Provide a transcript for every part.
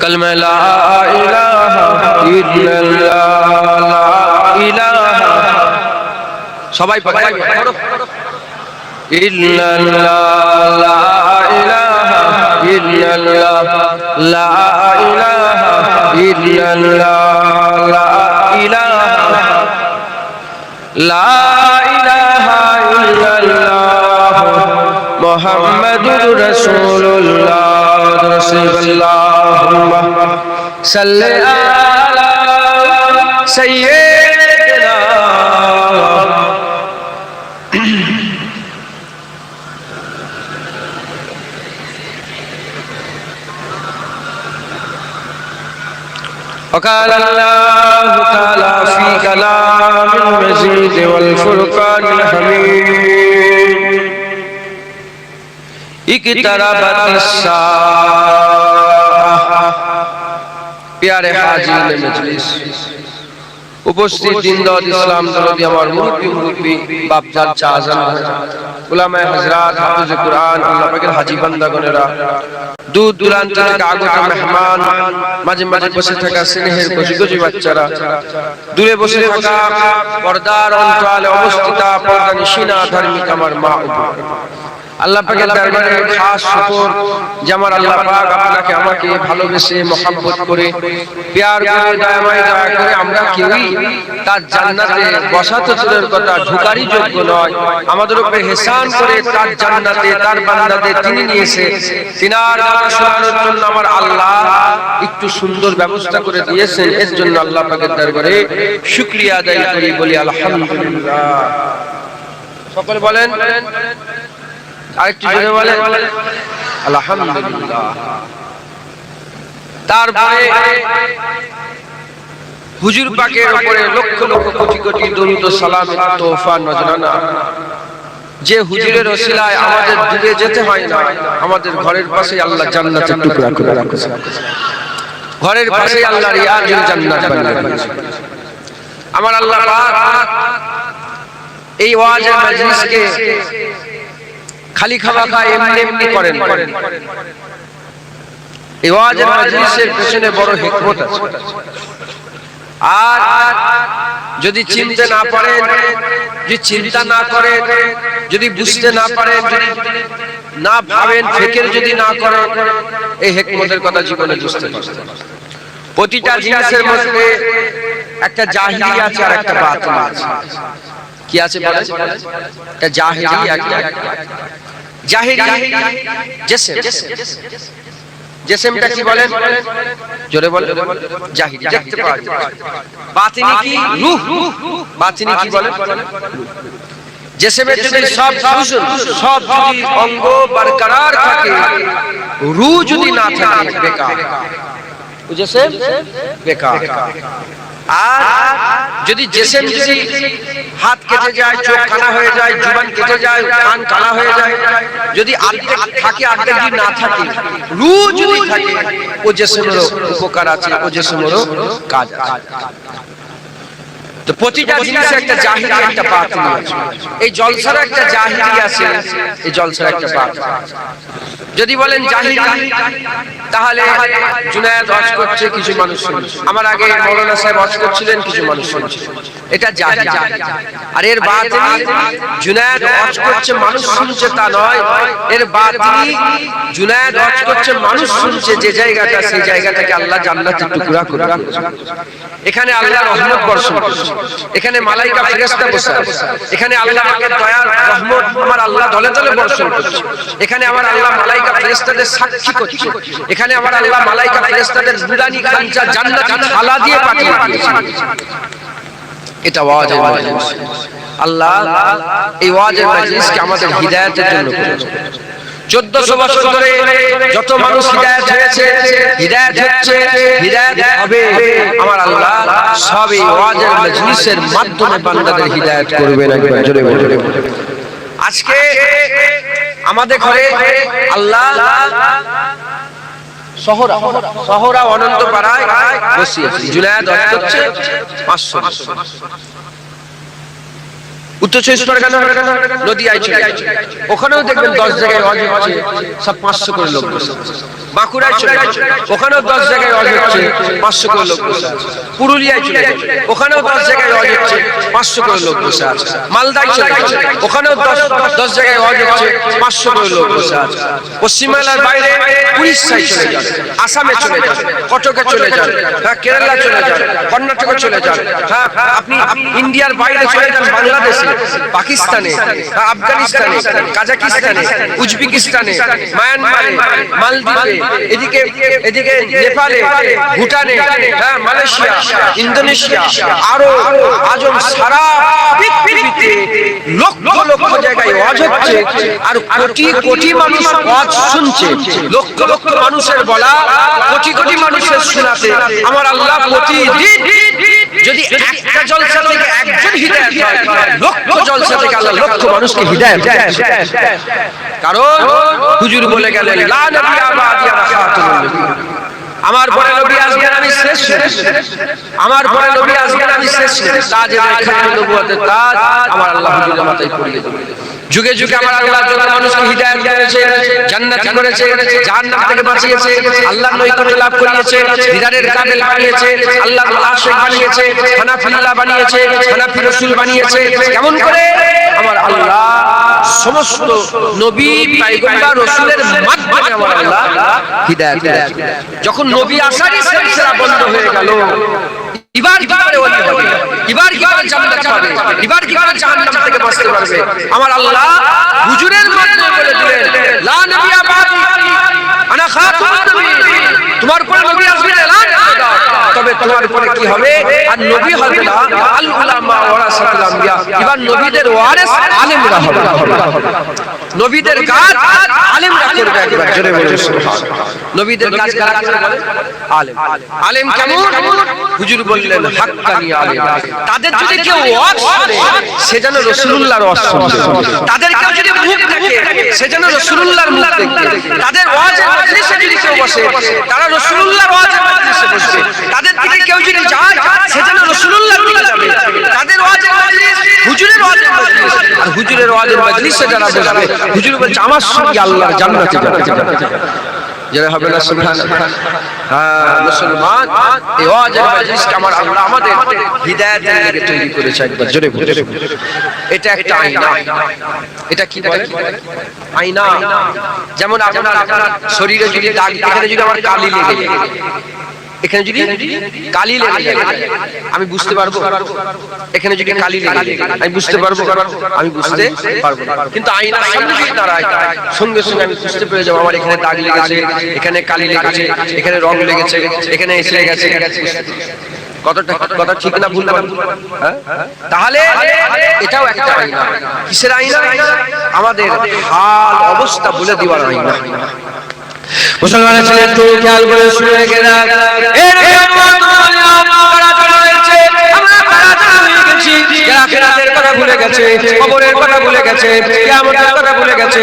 कलमा ला इलाहा इल्लल्लाह ला इलाहा সবাই পড়ো ইল্লাল্লাহ লা ইলাহা ইল্লাল্লাহ লা ইলাহা ইল্লাল্লাহ লা ইলাহা লা ইলাহা ইল্লাল্লাহ মুহাম্মাদুর রাসূলুল্লাহ আল্লাহুম্মা সাল্লি আলা সাইয়্যিদিনা وقال الله تعالى في كلام المجيد والفرقان الحميد اقتربت الساعة प्यारे हाजिर मजलिस उपस्थित दीनदार इस्लाम दरदी আমার মুরব্বি বাপজান চাচাজান উলামায়ে হযরত হাফেজে কুরআন আল্লাহ পাকের হাজী বান্দাগণেরা দূর দূরান্ত থেকে আগত মেহমান মাঝে মাঝে বসে থাকা স্নেহের কচি বাচ্চারা দূরে বসে থাকা পর্দার অন্তরালে অবস্থিত পর্দানিশিনা ধার্মিক আমার মা ও আল্লাহ পাকের দরবারে খাস শুকর যে আমার আল্লাহ পাক আপনাকে আমাকে ভালোবেসে মহব্বত করে প্যার করে দয়া করে আমরা কেউই তার জান্নাতে বসা তো দূরের কথা ঢোকারই যোগ্য নয় আমাদের উপরে ihsan করে তার জান্নাতে তার বান্দাদের তিনি নিয়েছে তিনার কথা শোনানোর জন্য আমার আল্লাহ একটু সুন্দর ব্যবস্থা করে দিয়েছেন এর জন্য আল্লাহ পাকের দরবারে শুকরিয়া আদায় করি বলি আলহামদুলিল্লাহ সকলে বলেন আরেকটু জোরে বলেন আলহামদুলিল্লাহ তারপরে হুজুর পাকের উপরে লক্ষ লক্ষ কোটি কোটি দরুদ ও সালাম ও তোফা নজরানা যে হুজুরের ওসিলায় আমাদের দূরে যেতে হয় না আমাদের ঘরের পাশে আল্লাহ জান্নাতের টুকরা করে রেখেছেন ঘরের পাশে আল্লাহ রিয়াজুল জান্নাত বানিয়ে দিয়েছেন আমার আল্লাহ পাক এই ওয়াজের মজলিসকে খালি খাওয়া খায় এমনি এমনি করেন এই ওয়াজের মজলিসের পেছনে বড় হিকমত আছে আর যদি চিনতে না পারেন যদি চিন্তা না করেন যদি বুঝতে না পারেন যদি না ভাবেন ফিকির যদি না করেন এই হিকমতের কথা জীবনে বুঝতে পারবেন প্রতিটা জিনিসের মধ্যে একটা জাহিলি আছে আর একটা বাতিল আছে কি আছে বলেন একটা জাহিলি একটা জাহিলি জিসমটা কি বলেন জোরে বলেন জাহিলি দেখতে পাওয়া যায় বাতিনি কি রূহ বাতিনি কি বলেন জিসমের যদি সব যদি অঙ্গ বরকরার থাকে রূহ যদি না থাকে বেকার জিসম বেকার আর যদি জিসম যদি হাত কেটে যায় চোখ কানা হয়ে যায় জুবান কেটে যায় কান কালা হয়ে যায় যদি অর্ধেক থাকে অর্ধেক যদি না থাকে রূহ যদি থাকে ও জিসমেরও উপকার আছে ও জিসমেরও কাজ আছে তো প্রতিটা জিনিসের একটা জাহিলি একটা বাতিল আছে এই জলসার একটা জাহিলি আছে এই জলসার একটা বাতিল আছে যদি বলেন জাহিলি তাহলে জুনায়েদ ওয়াজ করছে কিছু মানুষ শুনছে আমার আগে মাওলানা সাহেব ওয়াজ করছিলেন কিছু মানুষ শুনছে এটা জাহিলি আর এর বাতিল জুনায়েদ ওয়াজ করছে মানুষ শুনছে তা নয় এর বাতিল জুনায়েদ ওয়াজ করছে মানুষ শুনছে যে জায়গাটা সেই জায়গাটাকে আল্লাহ জান্নাতের টুকরা করে দিয়েছেন এখানে আল্লাহর রহমত বর্ষণ করছে এখানে মালায়েকা ফেরেশতা বসে আছে এখানে আল্লাহ পাকের দয়ার রহমত আমার আল্লাহ দলে দলে বর্ষণ করছে এখানে আমার আল্লাহ মালায়েকা ফেরেশতাদের সাক্ষী করছে এখানে আমার আল্লাহ মালায়েকা ফেরেশতাদের নুরানি খানচা জান্নাতি থালা দিয়ে পাঠিয়ে দিয়েছেন এটা ওয়াজের মজলিস আল্লাহ এই ওয়াজের মজলিসকে আমাদের হিদায়াতের জন্য করেছেন 1400 বছর ধরে যত মানুষ হিদায়াত হয়েছে হিদায়াত হচ্ছে হিদায়াত হবে আমার আল্লাহ সব এই ওয়াজের মজলিসের মাধ্যমে বান্দাদের হিদায়াত করবেন একবার জোরে বলুন আজকে আমাদের ঘরে আল্লাহ শহরা অনন্তপাড়ায় বসিয়েছে জুনায়েদ ওয়াজ করছে 500 উত্তর 24 পরগনা নদিয়ায় চলে যাচ্ছে, ওখানেও দেখবেন 10 জায়গায় ওয়াজ হচ্ছে, সব 500 করে লোক বসে। বাঁকুড়ায় চলে যাচ্ছে, ওখানেও 10 জায়গায় ওয়াজ হচ্ছে, 500 করে লোক বসে আছে। পুরুলিয়ায় চলে যাচ্ছে, ওখানেও 10 জায়গায় ওয়াজ হচ্ছে, 500 করে লোক বসে আছে। মালদায় চলে যাচ্ছে, ওখানেও 10 জায়গায় ওয়াজ হচ্ছে, 500 করে লোক বসে আছে। পশ্চিমবাংলার বাইরে উড়িষ্যায় চলে যান, আসামে চলে যান, কটকে চলে যান, কেরালা চলে যান, কর্ণাটকে চলে যান, আপনি ইন্ডিয়ার বাইরে চলে যান, বাংলাদেশে, পাকিস্তানে, আফগানিস্তানে, কাজাকিস্তানে, উজবেকিস্তানে, মায়ানমারে, মালদ্বীপে, এদিকে নেপালে, ভুটানে, মালয়েশিয়া, ইন্দোনেশিয়া, আরো আজম সারা পৃথিবীতে লক্ষ লক্ষ জায়গায় ওয়াজ হচ্ছে, আর কোটি কোটি মানুষ ওয়াজ শুনছে। লক্ষ লক্ষ মানুষের বলা, কোটি কোটি মানুষের শোনাতে আমার আল্লাহ প্রতিদিন যদি একটা জলসা থেকে একজন হিদায়াত হয়, লক্ষ জলসা থেকে আল্লাহ লক্ষ মানুষকে হিদায়াত দেয়। কারণ হুজুর বলে গেলেন, লা নবিয়্যা বা'দি আনা খাতামুন নবিয়্যিন, আমার পরে নবী আসবেন আমি শেষ, আমার পরে নবী আসবেন আমি শেষ। তাজে খাতামুন নবুওয়াতের তাজ আমার আল্লাহ হুজুরের মাথায় পরিয়ে দেবেন। যুগে যুগে আমার আল্লাহ যত মানুষকে হিদায়াত করেছে, জান্নাতি করেছে, জাহান্নাম থেকে বাঁচিয়েছে, আল্লাহর নৈকট্য লাভ করিয়েছে, দিদারের কাবিল বানিয়েছে, আল্লাহর আশিক বানিয়েছে, হানাফিল্লাহ বানিয়েছে, হানাফি রাসূল বানিয়েছে। কেমন করে? আমার আল্লাহ সমস্ত নবী, পয়গম্বর, রাসূলের মাধ্যমে আমার আল্লাহ হিদায়াত করেছে। যখন নবী আসারই সিলসিলা বন্ধ হয়ে গেল, এবার কি করে ওলি হবে, এবার কি করে জান্নাত পাবে, এবার কি করে জাহান্নাম থেকে বাঁচতে পারবে? আমার আল্লাহ হুজুরের মাধ্যমে বলে দিলেন, লা নবিয়্যা বা'দি আনা খাতামুন নবিয়্যিন, তোমার পরে নবী আসবে এলান করে দাও। তবে তোমার পরে কি হবে? আর নবী হবে না, আল উলামা ওয়ারাসাতুল আমবিয়া, এবার নবীদের ওয়ারিস আলেমরা হবে। নবীদের কাজ আলেমরা করবে। একবার জোরে বলুন সুবহানাল্লাহ। নবীদের কাজ কারা করবে? আলেম। আলেম কেমন? হুজুর বললেন হাক্কানি আলেম। তাদের যদি কেউ ওয়াজ শুনে, সে যেন রাসূলুল্লাহর ওয়াজ শুনছে। তাদের কেউ যদি মুখ দেখে, সে যেন রাসূলুল্লাহর মুখ দেখে। তাদের ওয়াজের মজলিসে যদি কেউ বসে, তারা রাসূলুল্লাহর ওয়াজের মজলিসে বসবে। তাদের দিকে কেউ যদি যায়, সে যেন রাসূলুল্লাহর দিকে যাবে। তাদের ওয়াজের মজলিস হুজুরের ওয়াজের মজলিস, আর হুজুরের ওয়াজের মজলিসে যারা বসবে, হুজুর বলছে আমার সঙ্গে আল্লাহর জান্নাতে যাবে। যারা হবে না সুবহানাল্লাহ। হ্যাঁ মুসলমান, এই ওয়াজের মজলিসটা আমার আল্লাহ আমাদের হিদায়াতের লাগি তৈরি করেছে। একবার জোরে বলুন। এটা একটা আয়না। এটা কি বলে? আয়না। যেমন আপনার শরীরে যদি দাগ, এখানে যদি আমার কালি লেগে যায়, এখানে যদি কালি লেগে যায় আমি বুঝতে পারবো? এখানে যদি কালি লেগে যায় আমি বুঝতে পারবো? আমি বুঝতে পারবো না। কিন্তু আয়নার সামনে যদি দাঁড়াই, সঙ্গে সঙ্গে আমি বুঝতে পেরে যাবো আমার এখানে দাগ লেগেছে, এখানে কালি লেগেছে, এখানে রং লেগেছে, এখানে এসে গেছে। কথা ঠিক না ভুল? তাহলে এটাও একটা আয়না। কিসের আয়না? আমাদের হাল অবস্থা বলে দেওয়ার আয়না। মুসলমানের ছেলে একটু খেয়াল করে শুনে গেলা, ভুলে গেছে, কবরের কথা ভুলে গেছে, কিয়ামতের কথা ভুলে গেছে,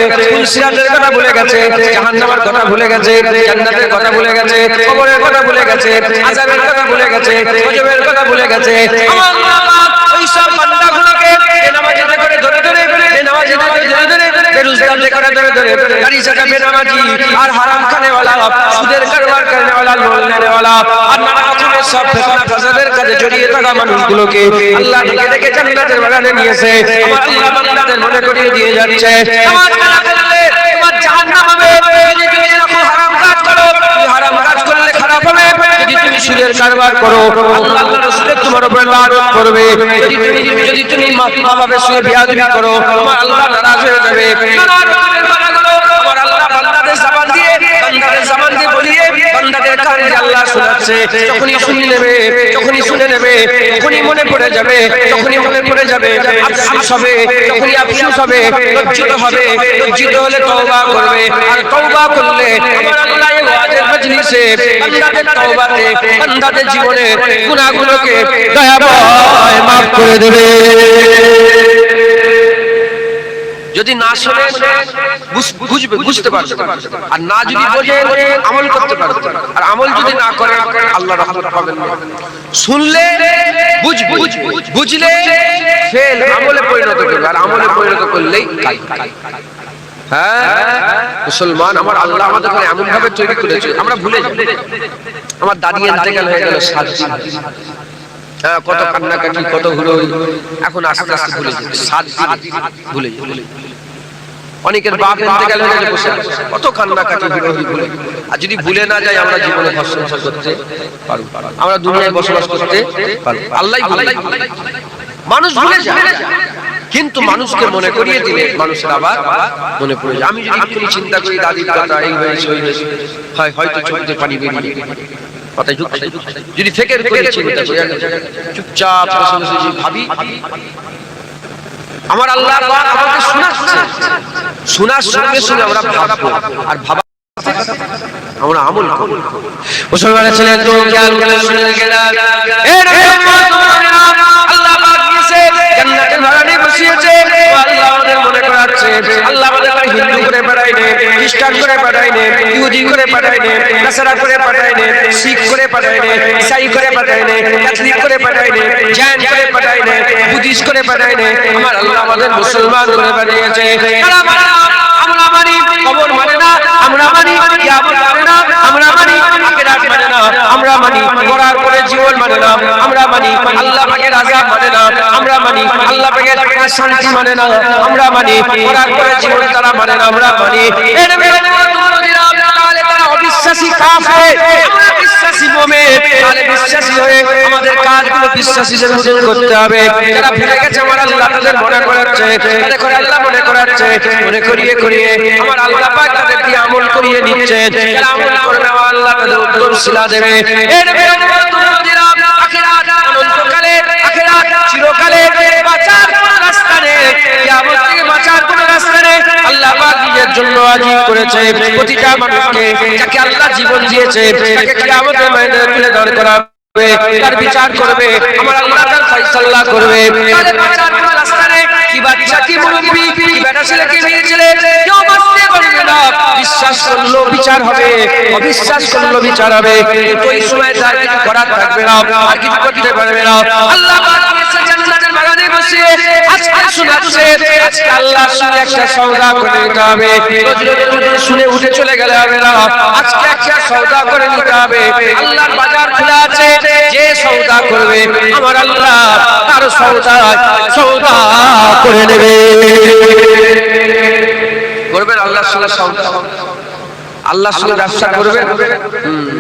সিরাতের কথা ভুলে গেছে, জাহান্নামের কথা ভুলে গেছে, জান্নাতের কথা ভুলে গেছে, কবরের কথা ভুলে গেছে, আযাবের কথা ভুলে গেছে, গজবের কথা ভুলে গেছে। ওই সব বান্দাগুলোকে নামাজিতে করে ধরে ধরে, নামাজিতে ধরে ধরে, বেরুজগারদের করে ধরে ধরে, গাড়ি চাকা বেনামাজি আর হারাম খানে ওয়ালা, সুদের কারবার করনে ওয়ালা, লোন নেনে ওয়ালা, আর নানা রকমের সব ফিতনা ফাসাদের কাজে জড়িয়ে থাকা মানুষগুলোকে আল্লাহ ডেকে ডেকে জান্নাতের বাগানে নিয়েছে। আমার আল্লাহ বান্দাদের মনে করিয়ে দিয়ে যাচ্ছে, আমার কাজ করলে তোমার জাহান্নাম হবে। যদি তুমি এরকম হারাম কাজ করো, হারাম কাজ করলে খারাপ হবে। যদি তুমি সুদের কারবার করো, আল্লাহ রাসূলের তোমার উপর লানত করবে। যদি তুমি মা বাবার সঙ্গে বেয়াদবি করো, আমার আল্লাহ নারাজ হয়ে যাবে। আমার আল্লাহ বান্দাদের জবান দিয়ে বলিয়ে বান্দাদের কানে আল্লাহ শোনাচ্ছে। যখনই শুনে নেবে, যখনই শুনে নেবে, তখনই মনে পড়ে যাবে, তখনই মনে পড়ে যাবে, আফসোস হবে, তখনই আফসোস হবে, লজ্জিত হবে। লজ্জিত হলে তওবা করবে, আর তওবা করলে আমার আল্লাহ এই ওয়াজের মজলিসে বান্দাদের তওবাতে, বান্দাদের জীবনে গুনাহগুলোকে দয়াময় মাফ করে দেবে। যদি না শোনে বুঝবে, বুঝতে পারবে, আর না যদি বোঝে আমল করতে পারবে, আর আমল যদি না করে আল্লাহ রহমত পাবেন না। শুনলে বুঝবে, বুঝলে ফেল আমলে পরিণত করবে, আর আমলে পরিণত করলেই মুসলমান। আমার আল্লাহ আমাদের এমন ভাবে তৈরি করেছে আমরা ভুলে যাই। আমার দাদি ইন্তেকাল হয়ে গেল 7 দিন, কত কান্নাকাটি, কত হলো, এখন আস্তে আস্তে ভুলে যাই। 7 দিন ভুলে যাই। অনেকের বাপ ইন্তেকাল হয়ে গেলে বসে কত কান্নাকাটি হলো, ভুলে। আর যদি ভুলে না যাই আমরা জীবনে সংসার করতে পারবো, আমরা দুনিয়ায় বসবাস করতে পারবো। আল্লাহ ভুলে, মানুষ ভুলে যায়, কিন্তু মানুষকে মনে করিয়ে দিলে মানুষের আবার মনে পড়ে যায়। আমি যদি একটু চিন্তা করি দাদির কথা, এই হয়েছে ওই হয়েছে, হয়তো চোখে পানি বেরিয়ে কথাই ঢুকছে। যদি থেকে চিন্তা করি, চুপচাপ ভাবি আমার আল্লাহ আমাকে শোনাচ্ছে, শোনার সঙ্গে সঙ্গে আমরা ভাববো, আর ভাবা আমরা আমল করব। মুসলমানের ছেলে তো জ্ঞান করে শুনে গেলাম, আল্লাহ পাক দিয়েছে জান্নাতের বাগানে বসিয়েছে। আল্লাহ আমাদের মনে করাচ্ছে, আল্লাহ আমাদের হিন্দু করে পাঠায়নি, খ্রিস্টান করে পাঠায়নি, ইহুদি করে পাঠায়নি, নাসারা করে পাঠায়নি, শিখ করে পাঠায়নি, ঈসাই করে পাঠায়নি, ক্যাথলিক করে পাঠায়নি, জৈন করে পাঠায়নি, বুদ্ধিস্ট করে পাঠায়নি। আমার আল্লাহ আমাদের মুসলমান করে পাঠিয়েছে। আমরা মানি কবর মানে না, আমরা মানি কিয়ামত মানে না, আমরা মানি আখিরাত মানে না, আমরা মানি মরার পরে জীবন মানে না, আমরা মানি আল্লাহ পাকের আযাব মানে না, আমরা মানি আল্লাহ পাকের শান্তি মানে না, আমরা মানি মরার পরে জীবন তারা মানে না, আমরা মানি এর তাহলে তারা অবিশ্বাসী কাফের, আমরা বিশ্বাসী মুমিন। তাহলে বিশ্বাসী হয়ে আমাদের কাজগুলো বিশ্বাসীদের মতো করতে হবে। যারা ভুলে গেছে আমার আল্লাহ তাদের মনে করাচ্ছে, তাদের করে আল্লাহ মনে করাচ্ছে, মনে করিয়ে করিয়ে আমার আল্লাহ পাক তাদেরকে আমল করিয়ে নিচ্ছে। যারা আমল করবে আল্লাহ তাদের উত্তম শিলা দেবে। এর আখিরাত অনন্তকালে, আখিরাত চিরকালে বাঁচার কোনো রাস্তা নেই, কিয়ামত থেকে বাঁচার কোনো রাস্তা নেই। আল্লাহ পাক নিজের জন্য আজিব করেছে প্রতিটা মানুষকে, যাকে আল্লাহ জীবন দিয়েছে তাকে কিয়ামতের ময়দানে তুলে দাঁড় করাবে, তার বিচার করবে, আমার আল্লাহ তার ফয়সালা করবে। তাহলে বাঁচার কোনো রাস্তা নেই। কি বাচ্চা, কি মুরব্বি, কি বেটা ছেলে, কি মেয়ে ছেলে, কেউ বাঁচতে পারবে না। বিশ্বাস করলো বিচার হবে, অবিশ্বাস করলো বিচার হবে। কিন্তু এই সময় তার কিছু করার থাকবে না, আর কিছু করতে পারবে না। আল্লাহ পাক জান্নাতের বাগানে বসে আজকে শোনাচ্ছে, আজকে আল্লাহর সঙ্গে একটা সওদা করে নিতে হবে। শুনে উঠে চলে গেলে হবে না, আজকে একটা সওদা করে নিতে হবে। আল্লাহর বাজার খোলা আছে, যে সওদা করবে আমার আল্লাহ তার সওদা করে নেবে। করবেন আল্লাহর সঙ্গে সওদা, আল্লাহর সঙ্গে ব্যবসা করবেন।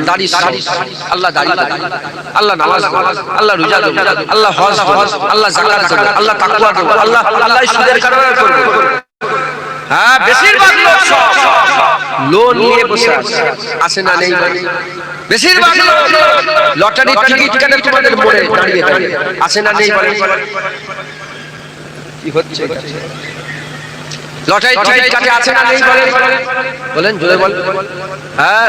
দাড়ি আল্লাহ দাড়ি, আল্লাহ নামাজ, আল্লাহ রোজা, আল্লাহ হজ, আল্লাহ যাকাত, আল্লাহ তাকওয়া, আল্লাহ সুদের কারণে করবে। হ্যাঁ, বেশিরভাগ লোক লোন নিয়ে বসে আছে না নেই, বেশিরভাগ লটারির টিকিট কেটে তোমাদের মনে দাঁড়িয়ে আছে না নেই, কি হচ্ছে লটারির টিকিট কাটে আছে না নেই বলেন, জোরে বলেন। হ্যাঁ,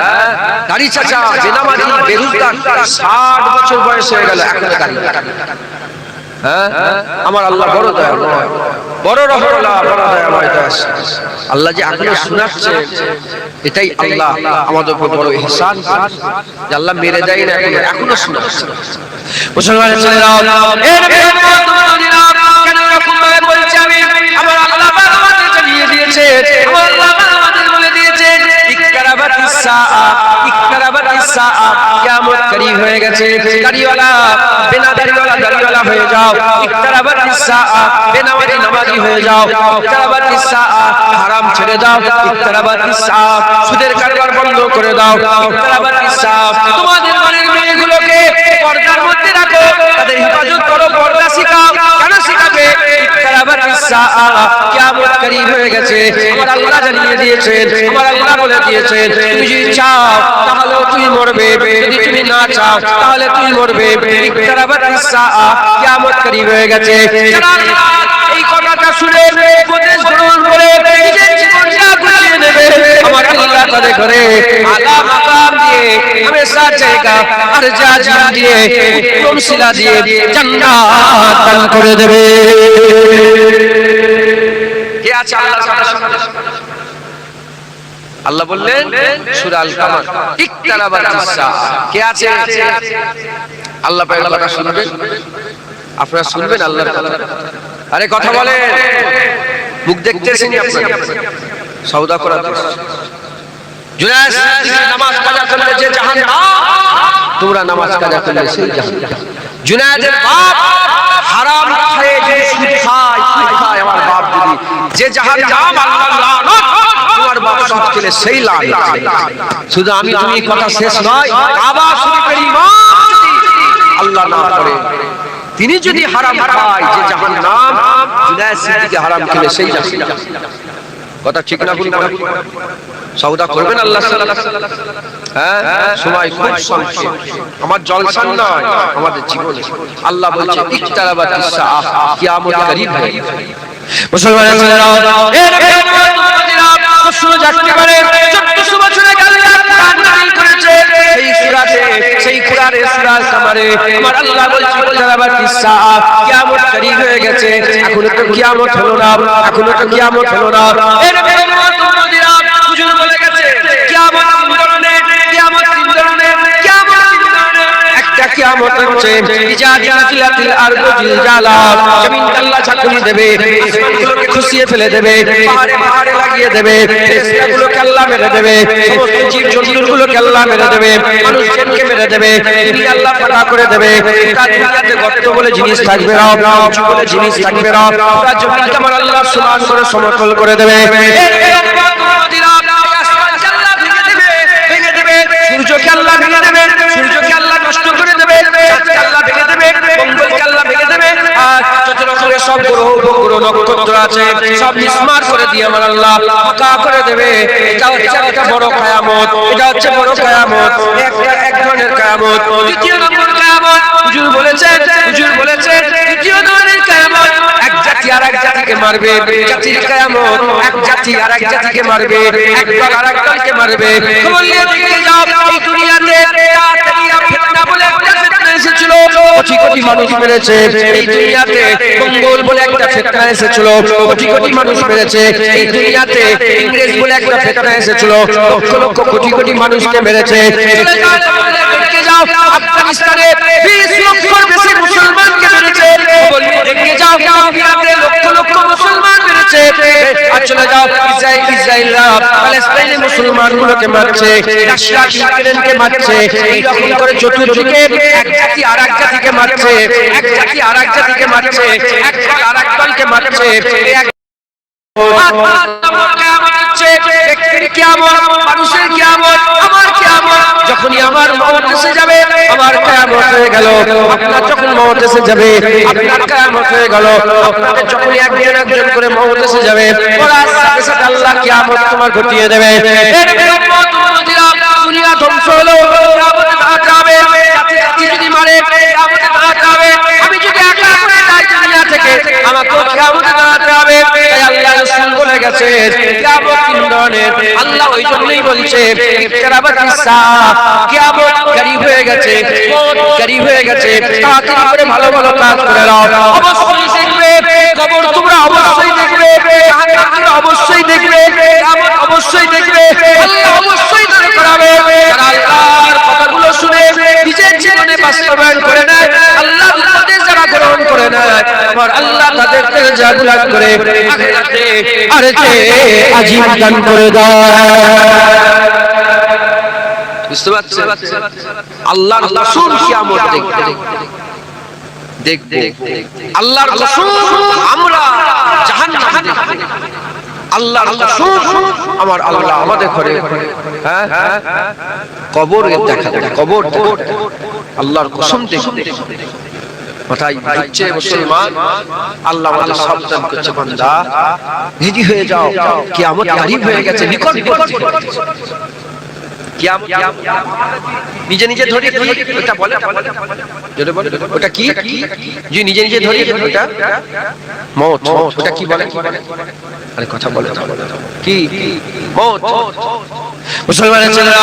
দাড়ি চাচা জেনামাজি বেরোজগার 60 বছর বয়স হয়ে গেল এখন দাড়ি। হ্যাঁ, আমার আল্লাহ বড় দয়াময়, বড় রহমতুল্লাহ, বড় দয়াময়। আল্লাহ যে এখনো শোনাচ্ছে, এটাই আল্লাহ আমাদের উপর বড় ইহসান যে আল্লাহ মেরে দেয় না, এখনো শোনাচ্ছে। মুসলমানের ছেলেরা কেন এরকম ভাবে বলছে? আমি আমার আল্লাহ আমাদের জানিয়ে দিয়েছে, আমার আল্লাহ আমাদের বলে দিয়েছে ইকরাবাতিস সাআ, ইকরাবাতিস সাআ, কিয়ামত করিব হয়ে গেছে। দাড়িওয়ালা বিনা দাড়িওয়ালা দাড়িওয়ালা হয়ে যাও, ইকরাবাতিস সাআ, বেনামাজি নামাজি হয়ে যাও, ইকরাবাতিস সাআ, হারাম ছেড়ে দাও, ইকরাবাতিস সাআ, সুদের কারবার বন্ধ করে দাও, ইকরাবাতিস সাআ। তোমাদের ঘরের মেয়েগুলোকে পর্দার মধ্যে রাখো, তাদের হেফাজত করো, পর্দা শিখাও। কেন শিখাবে? ইকরাবাতিস সাআ, কিয়ামত করিব হয়ে গেছে। আমার আল্লাহ জানিয়ে দিয়েছেন, আমার আল্লাহ বলে দিয়েছেন, তুমি যদি চাও তাহলে তুমি মরবে, যদি তুমি না চাও তাহলে তুমি মরবে। ইকরাবাতিস সাআ, কিয়ামত করিব হয়ে গেছে। এই কথাটা শুনে উপদেশ গ্রহণ করে নিজের জীবনটা গুছিয়ে নেবে। আমার আল্লাহ তাদের ঘরে আলা মাকাম দিয়ে, হামেশা জায়গা আর জাজিম দিয়ে, উত্তম শিলা দিয়ে জান্নাত দান করে দেবে। কে আছে আল্লাহর কথা শুনবে? আল্লাহ বললেন সূরা আল কামার, ইকতারাবাতিস সাআ। কে আছে? আল্লাহ পাকের কথা শুনবেন? আপনারা শুনবেন আল্লাহর কথা? আরে কথা বলেন, মুখ দেখতেছেন আপনারা? সওদা করা জুনায়েদ সিদ্দিকী নামাজ কাজা করলে যে জাহান্নাম, তোমরা নামাজ কাজা করলে সেই জাহান্নাম। জুনায়েদের বাপ হারাম খায়, যে সুদ খায়, আমার বাপ যদি যে জাহান্নাম, আল্লাহর লানত, তোমার বাপ সুদ খেলে সেই লানত। শুধু আমি তুমি কথা শেষ নয়, কাবা শরীফের ইমাম আল্লাহ না করে, তিনি যদি হারাম খায়, যে জাহান্নাম, জুনায়েদ সিদ্দিকী হারাম খেলে সেই জাহান্নাম। কথা ঠিক না ভুল? সওদা করবেন আল্লাহ সাল্লাল্লাহু আলাইহি ওয়াসাল্লাম? হ্যাঁ, সময় খুব সংক্ষেপ, আমার জলসা নয়, আমাদের জীবনে। আল্লাহ বলছে ইকতারাবাতিস সাআ, কিয়ামত করিব है। মুসলমানেরা এর প্রশ্ন জাগতে পারে, 1400 বছর আগে আল্লাহ কোরআন নাযিল করেছে, সেই সূরাতে, সেই কোরআনের সূরা কামারে আমার আল্লাহ বলছে ইকতারাবাতিস সাআ, কিয়ামত করিব হয়ে গেছে। এখনো তো কিয়ামত হলো না, এখনো তো কিয়ামত হলো না। এর হুজুর বলে গেছে কিয়ামত তিন ধরনের, কিয়ামত তিন ধরনের, কিয়ামত তিন ধরনের। একটা কিয়ামত হচ্ছে ইজা জিলজিলাতিল আরদু জিলজালা, জমিন আল্লাহ ঝাঁকুনি দেবে, আসমানগুলোকে খুশিয়ে ফেলে দেবে, পাহাড়ে লাগিয়ে দেবে, ফেরেশতাগুলোকে আল্লাহ মেরে দেবে, সমস্ত জীবজন্তুগুলোকে আল্লাহ মেরে দেবে, মানুষজনকে মেরে দেবে, তুমি আল্লাহ ফাঁকা করে দেবে। দুনিয়াতে গর্ত বলে জিনিস থাকবে না, উঁচু বলে জিনিস থাকবে না, পুরো জমিনকে আমার আল্লাহ সমান করে সমতল করে দেবে। সূর্যকে আল্লাহ ভেঙে দেবে, সূর্যকে আল্লাহ নষ্ট করে দেবে, চাঁদকে আল্লাহ ভেঙে দেবে, মঙ্গলকে আল্লাহ ভেঙে দেবে, আর যত রকমের সব গ্রহ উপগ্রহ নক্ষত্র আছে সব মিসমার করে দিয়ে আমার আল্লাহ ফাঁকা করে দেবে। এটা বড় কিয়ামত, এটা হচ্ছে বড় কিয়ামত, এক ধরনের কিয়ামত। দ্বিতীয় নম্বর কিয়ামত হুজুর বলেছেন, দ্বিতীয় ধরনের কিয়ামত এক জাতি আর এক জাতিকে মারবে, জাতির কিয়ামত, এক জাতি আর এক জাতিকে মারবে, এক দল আর এক দলকে মারবে। বলিয়ে দেখে যাও, এই দুনিয়াতে তাতারিয়া ফিতনা বলে একটা ফিতনা এসেছিল, কোটি কোটি মানুষ মেরেছে। এই দুনিয়াতে মঙ্গল বলে একটা ফিতনা এসেছিল, কোটি কোটি মানুষ মেরেছে। এই দুনিয়াতে ইংরেজ বলে একটা ফিতনা এসেছিল, লক্ষ লক্ষ কোটি কোটি মানুষকে মেরেছে। দেখে যাও আফগানিস্তানে 20 লক্ষের বেশি মুসলমানকে মেরেছে। বলিয়ে দেখে যাও ইরাকে লক্ষ লক্ষ মুসলমান মেরেছে। আর চলে যাও ইসরায়েলরা প্যালেস্টাইনে মুসলমানগুলোকে মারছে, রাশিয়া ইউক্রেনকে মারছে। এইরকম করে চতুর্দিকে এক জাতি আর এক জাতিকে মারছে, এক জাতি আর এক জাতিকে মারছে, এক দল আর এক দলকে মারছে। ব্যক্তির কিয়ামত, মানুষের কিয়ামত, আমার কিয়ামত। যখনই আমার মওত এসে যাবে, আমার কিয়ামত হয়ে গেল। আপনার যখন মওত এসে যাবে, আপনার কিয়ামত হয়ে গেল। আপনাদের যখনই একজন একজন করে মওত এসে যাবে, ওরা সাথে সাথে আল্লাহ কিয়ামত তোমার ঘটিয়ে দেবে। দুনিয়া ধ্বংস হলো, কিয়ামতে দাঁড়াতে হবে। জাতি জাতি যদি মারে, কিয়ামতে দাঁড়াতে হবে। আমি যদি একা করে যাই দুনিয়া থেকে, আমাকে কিয়ামতে দাঁড়াতে হবে। তাই আল্লাহ রাসূল বলে গেছে কিয়ামত তিন ধরনের। আল্লাহ ওই জন্যই বলছে ইকতারাবাতিস সাআ, কিয়ামত করিব হয়ে গেছে, মওত করিব হয়ে গেছে। তাড়াতাড়ি করে ভালো ভালো কাজ করে নাও। অবশ্যই দেখবে কবর, তোমরা অবশ্যই দেখবে জাহান্নাম, তোমরা অবশ্যই দেখবে কিয়ামত, অবশ্যই দেখবে আল্লাহ অবশ্যই দাঁড় করাবে। যারা আল্লাহর কথাগুলো শুনে নিজের জীবনে বাস্তবায়ন করে নেয়, আল্লাহর উপদেশ যারা গ্রহণ করে নেয়, আমার আল্লাহ তাদের দরজা বুলন্দ করে আখিরাতে আরজে আজিম দান করে দেয়। বুঝতে পারছেন? আল্লাহর রাসূল কিয়ামত দেখবে, আল্লাহর রাসূল আমরা জাহান্নাম দেখব। আল্লাহর রাসূল আমার আল্লাহ আমাদের ঘরে, হ্যাঁ কবর দেখা যাবে, কবর আল্লাহর কসম দেখবে। কথাই হচ্ছে মুসলমান, আল্লাহ আমাদের সাবধান করছে, বান্দা রেডি হয়ে যাও, কিয়ামত কারীব হয়ে গেছে, নিকটবর্তী। কিয়ামত নিজে নিজে ধরি, ওটা বলে যেটা বলে ওটা কি, যে নিজে নিজে ধরি ওটা মওত। ওটা কি বলে? আরে কথা বলে কি মওত। মুসলমানের ছেলেরা,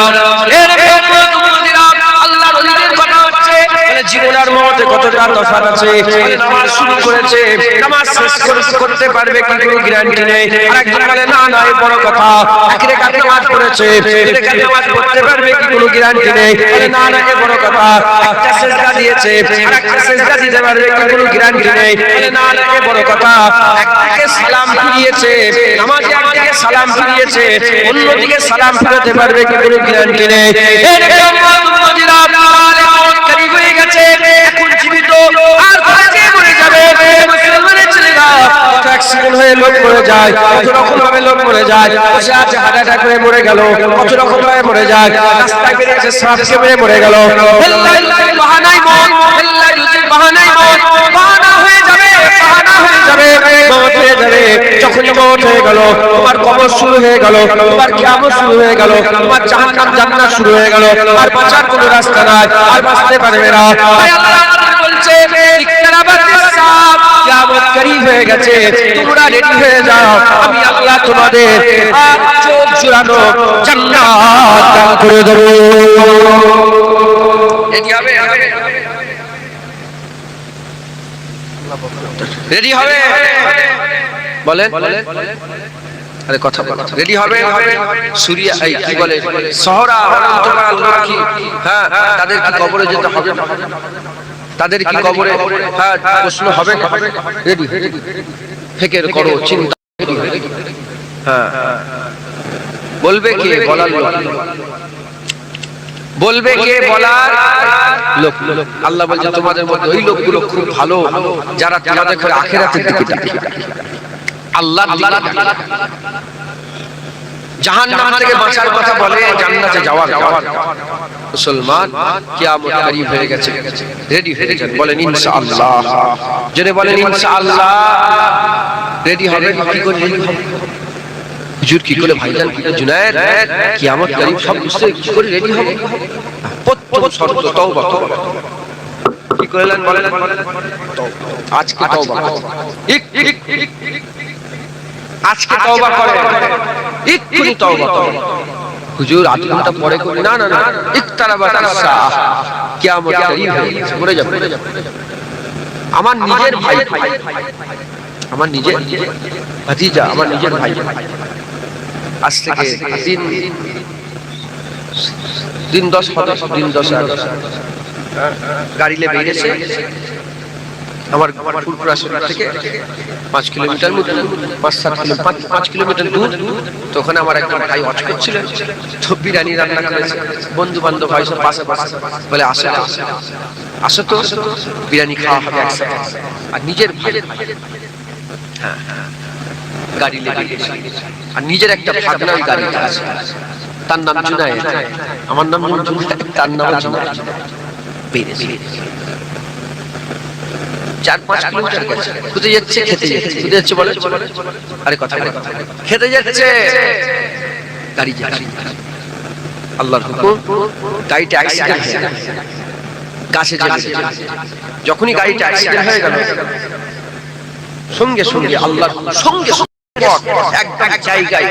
আল্লাহর ওলিদের কথা হচ্ছে, জীবন আর মওতের কত কতটা তফাৎ আছে। নামাজ শুরু করেছে, নামাজ শেষ করতে পারবে কি কোনো গ্যারান্টি নেই। আরেকজন বলে না না এই বড় কথা, এক রাকাত নামাজ পড়েছে, এক রাকাত নামাজ পড়তে পারবে কি কোনো গ্যারান্টি নেই। না না এই বড় কথা, একটা সিজদা দিয়েছে, আরেকটা সিজদা দিতে পারবে কি কোনো গ্যারান্টি নেই। না না এই বড় কথা, একদিকে সালাম ফিরিয়েছে, নামাজে একদিকে সালাম ফিরিয়েছে, অন্যদিকে সালাম ফিরাতে পারবে কি কোনো গ্যারান্টি নেই। এরকম উম্মতিরা কালে মওত করিব হয়ে গেছে, এখন জীবিত আর বাঁচে মরে যাবে। মুসলমানের ছেলেরা কত অ্যাক্সিডেন্ট হয়ে লোক মরে যায়, কত রকম ভাবে লোক মরে যায়, বসে আছে হার্ট অ্যাটাক করে মরে গেল, কত রকম ভাবে মরে যায়, রাস্তায় বেরিয়েছে শ্বাসকে মেরে মরে গেল। বাহানাই মত, বাহানাই মত, বাহানা হয়ে যাবে, বাহানা হয়ে যাবে, মওত হয়ে যাবে। যখনই মওত হয়ে গেল, তোমার কবর শুরু হয়ে গেল, তোমার কিয়ামত শুরু হয়ে গেল, তোমার জাহান্নাম জান্নাত শুরু হয়ে গেল, আর বাঁচার কোনো রাস্তা নাই, আর বাঁচতে পারবে না। তাই আল্লাহ বলছে ইকতারাবাতিস সাআত, কিয়ামত করিব হয়ে গেছে, তোমরা রেডি হয়ে যাও, আমি আল্লাহ তোমাদের চোখ জুড়ানো জান্নাত দান করে দেব। রেডি হবে, রেডি হবে বলেন, আরে কথা বল, রেডি হবে। সুরিয়া এই কি বলে সহরা অনন্তকাল লক্ষ্মী, হ্যাঁ তাদের কি কবরে যেতে হবে, তাদের কি কবরে হ্যাঁ প্রশ্ন হবে না? রেডি ফিকির করো, চিন্তা, হ্যাঁ বলবে কে বলার লোক, বলবে কে বলার লোক। আল্লাহ বলছে তোমাদের মধ্যে ওই লোকগুলো খুব ভালো যারা তোমাদের করে আখিরাতের দিকে ডাকে, আল্লাহর দিকে, জাহান্নাম থেকে বাঁচার কথা বলে, জান্নাতে যাওয়ার। মুসলমান কিয়ামত করিব হয়ে গেছে, রেডি হয়ে যান, বলেন ইনশাআল্লাহ, জেনে বলেন ইনশাআল্লাহ। রেডি হবে কি করে, রেডি হবে হুজুর কি করে, ভাইজান কি করে, জুনায়েদ কিয়ামত করিব সব বুঝতে কি করে রেডি হবে? প্রথম শর্ত তওবা। কি কইলেন বলেন, আজকে তওবা, আজকে তওবা করে, এক্ষুনি তওবা করো। হুজুর আধ ঘন্টা পরে করি, না না না, ইকতারাবাতিস সাআহ, কিয়ামত করিব হয়ে গেছে, মরে যাবে। আমার নিজের ভাই, আমার নিজের ভাতিজা, আমার নিজের ভাই, আজ থেকে দিন 10 গাড়িলে বেরিয়েছে আমার ফুলপুরা শহর থেকে 5 কিলোমিটার মতো, 5 কিলোমিটার দূর। তো ওখানে আমার একজন ভাই ওয়াচ করছিলেন, তো বিরিয়ানি রান্না করেছে, বন্ধু বান্ধব ভাই সব পাশে পাশে বলে আসো আসো তো বিরিয়ানি খাওয়া হবে একসাথে। আর নিজের ভাই, হ্যাঁ গাড়ি লেগে গেছে, আর নিজের একটা ভাগনা ওই গাড়িতে আছে, তার নাম জুনায়েদ, আমার নাম জুনায়েদ, তার নাম জুনায়েদ। বেরিয়েছে 4-5 কিলোমিটার গেছে, কোথায় যাচ্ছে, খেতে যাচ্ছে, কোথায় যাচ্ছে বলে, আরে কথা খেতে যাচ্ছে, গাড়ি যাচ্ছে, আল্লাহর হুকুম গাড়িটা অ্যাক্সিডেন্ট হয়ে গেল, গাছে যাচ্ছে। যখনই গাড়িটা অ্যাক্সিডেন্ট হয়ে গেল, সঙ্গে সঙ্গে আল্লাহর সঙ্গে একদম জায়গায়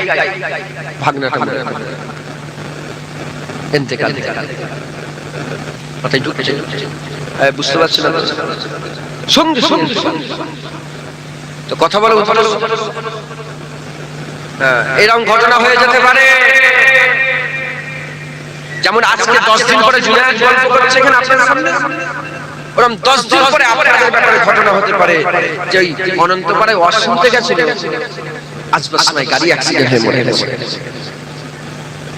ভাগনাটা ইন্তেকাল। মাথায় ঢুকছে, বুঝতে পারছেন না? সঙ্গে সঙ্গে তো কথা বলে এরকম ঘটনা হয়ে যেতে পারে। যেমন আজকে 10 দিন পরে জুনায়েদ গল্প করছে এখানে আপনার সামনে, ওরকম 10 দিন পরে আপনাদের ব্যাপারে ঘটনা হতে পারে যে ওই অনন্তপাড়ায় ওয়াজ শুনতে গেছিল, আসবার সময় গাড়ি অ্যাক্সিডেন্ট হয়ে মরে গেছে।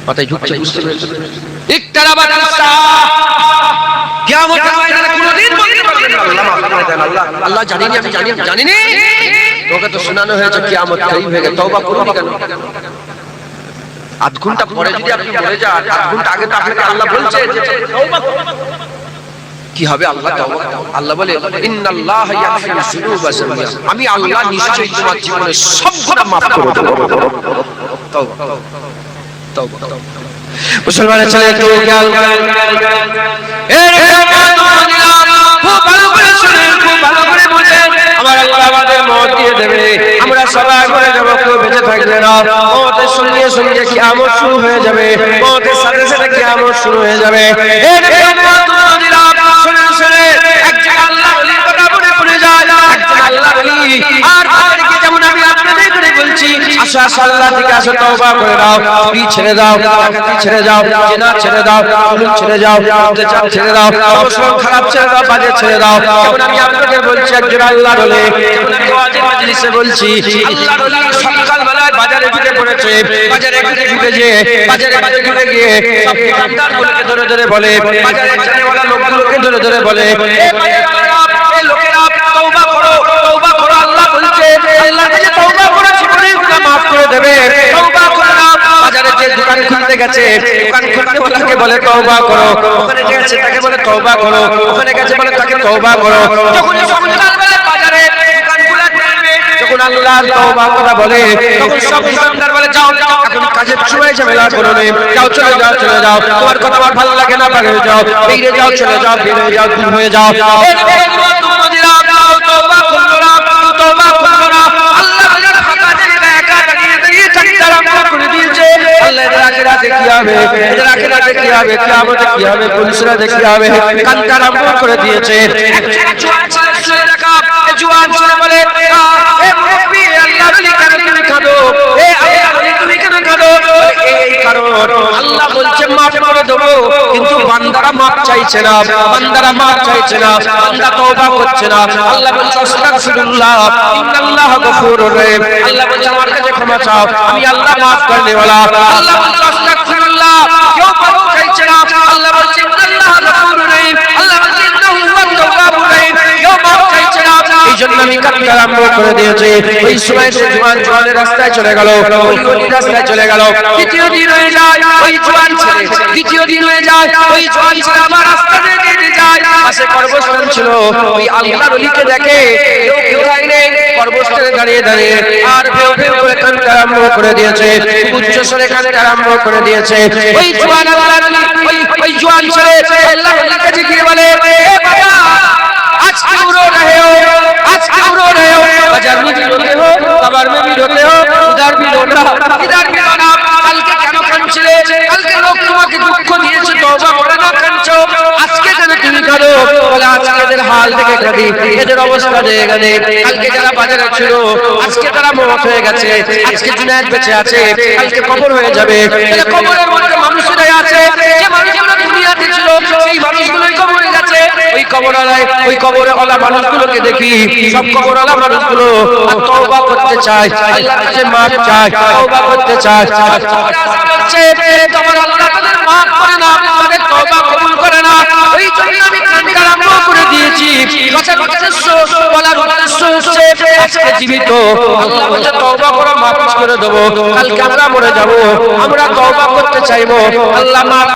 মাথায় ঢুকছে, বুঝতে পেরেছেন? ইকতারাবাতিস সাআহ, কিয়ামতের ময়দানে কোনদিন বলতে পারবেন না আল্লাহ মাফ করে দেন, আল্লাহ জানিনি, আমি জানিনি। তোকে তো শোনানো হয়েছে কিয়ামত করিব হয়ে গেছে, তওবা করবি কেন? আধ ঘন্টা পরে যদি আপনি মরে যান, আধ ঘন্টা আগে তো আপনাকে আল্লাহ বলছে যে তওবা করো। কি হবে আল্লাহ তওবা? আল্লাহ বলে ইন্নাল্লাহা ইয়াগফিরু যুনুবা জামিআ, আমি আল্লাহ নিশ্চয়ই তোমার জীবনের সব গুনাহ maaf করে দেব। তওবা তওবা। মুসলমানের ছেলে একটু খেয়াল করেন, খুব ভালো করে শুনেন, খুব ভালো করে বুঝেন। আমার আল্লাহ আমাদের মওত দিয়ে দেবে, আমরা সবাই মরে যাব, কেউ বেঁচে থাকবে না। মওতের সঙ্গে সঙ্গে কিয়ামত শুরু হয়ে যাবে, মওতের সাথে সাথে কিয়ামত শুরু হয়ে যাবে। শুনে শুনে এক জায়গায় আল্লাহ আসো তওবা করে নাও, চুরি ছেড়ে দাও, ডাকাতি ছেড়ে দাও, জিনা ছেড়ে দাও, জুলুম ছেড়ে দাও, অত্যাচার ছেড়ে দাও, সব খারাপ ছেড়ে দাও, বাজে ছেড়ে দাও। যেমন আমি আপনাকে বলছি একজন আল্লাহর ওলি, যেমন আমি ওয়াজের মজলিসে বলছি আল্লাহর ওলি সকাল বেলায় বাজারে ঢুকে পড়েছে, বাজারে ঢুকে গিয়ে সব দোকানদারগুলোকে ধরে ধরে বলে, বাজারে চালাওয়ালা লোকগুলোকে ধরে ধরে বলে, এই লোকেরা তওবা করো, তওবা করো। আল্লাহ বলছে আল্লাহ যে তওবা করে জীবনের গুনাহ maaf করে দেবে, তওবা করে নাও। বাজারে যে দোকান খুলতে গেছে, দোকান খুলতে ওলাকে বলে তওবা করো, ওখানে গেছে তাকে বলে তওবা করো, ওখানে গেছে বলে তাকে তওবা করো। যখন সকাল বেলা বাজারে দোকানগুলো খুলবে, যখন আল্লাহ তওবার কথা বলে, তখন সব দোকানদার বলে যাও এখন কাজের সময় ঝামেলা করো না, যাও চলে যাও চলে যাও, তোমার কথা আমার ভালো লাগে না, বেরিয়ে যাও, বেরিয়ে যাও, চলে যাও, বেরিয়ে যাও, দূর হয়ে যাও। করে দিয়েছে আল্লাহ বলছে মাফ করে দেবো, কিন্তু বান্দারা মাফ চাইছে না, বান্দারা মাফ চাইছে না, বান্দা তওবা করছে না। আল্লাহ বলছে আস্তাগফিরুল্লাহ ইন্নাল্লাহা গফুরুর রহিম, আল্লাহ বলছে আমার কাছে ক্ষমা চাও, আমি আল্লাহ মাফ করনে ওয়ালা। আল্লাহ বলছে আস্তাগফিরুল্লাহ, কেউ মাফ চাইছে না, আল্লাহ বলছে ইন্নাল্লাহা গফুরুর রহিম, আল্লাহ বলছে ইন্নাহু হুয়াত তাওয়াবুর রহিম, কেউ মাফ চাইছে না। এই জন্য আমি কান্না আরম্ভ করে দিয়েছি। ওই সময় সে জোয়ানের রাস্তায় চলে গেল, ওই রাস্তায় চলে গেল। দ্বিতীয় দিন হয়ে যায় ওই জোয়ান ছেলে, দ্বিতীয় দিন হয়ে যায় ওই জোয়ান ছেলে আমার রাস্তা দিয়ে যায়, পাশে কর্মস্থান ছিল, ওই আল্লাহর ওলিকে দেখে কেউ নেই, কর্মস্থানে দাঁড়িয়ে দাঁড়িয়ে আর ভেউ ভেউ করে কান্না আরম্ভ করে দিয়েছে, উচ্চ স্বরে কান্না আরম্ভ করে দিয়েছে। ওই জোয়ান ওই জোয়ান ছেলে আল্লাহর ওলির কাছে গিয়ে বলে, এ বাবা आज क्यों रो रहे हो, आज क्यों रो रहे हो, बाजार में भी रोते हो, कब्र में भी रोते हो, उधर भी रोना, इधर भी रोना। कल के क्यों कांचले, कल के लोग तुम्हारे दुख दिए तौबा করে না কাঁদছো, আজকে কেন তুমি কাঁদো? বলে আজকে এদের হাল দেখে কাঁদি, এদের অবস্থা দেখে কাঁদি। কালকে যারা বাজারে ছিল আজকে তারা মওত হয়ে গেছে, আজকে জুনায়েদ বেঁচে আছে, কালকে কবর হয়ে যাবে। তাহলে কবরের মধ্যে মানুষরাই আছে, যে মানুষগুলো দুনিয়াতে ছিল সেই মানুষগুলোই কবরে গেছে। ওই কবরওয়ালা মানুষগুলোকে দেখি, সব কবরওয়ালা মানুষগুলো তওবা করতে চায়, আল্লাহর কাছে মাফ চায়, তওবা করতে চায়। তোমার আল্লাহ তাদের মাফ করে না, তাদের তওবা কবুল করে না। ওই জন্য আমি কান্না আরম্ভ করে দিয়েছি। কথার উদ্দেশ্য বলার উদ্দেশ্য হচ্ছে আজকে জীবিত, আল্লাহ বলে তওবা করো, মাফ করে দেবো। কালকে আমরা মরে যাব, আমরা তওবা করতে চাইবো, আল্লাহ মাফ।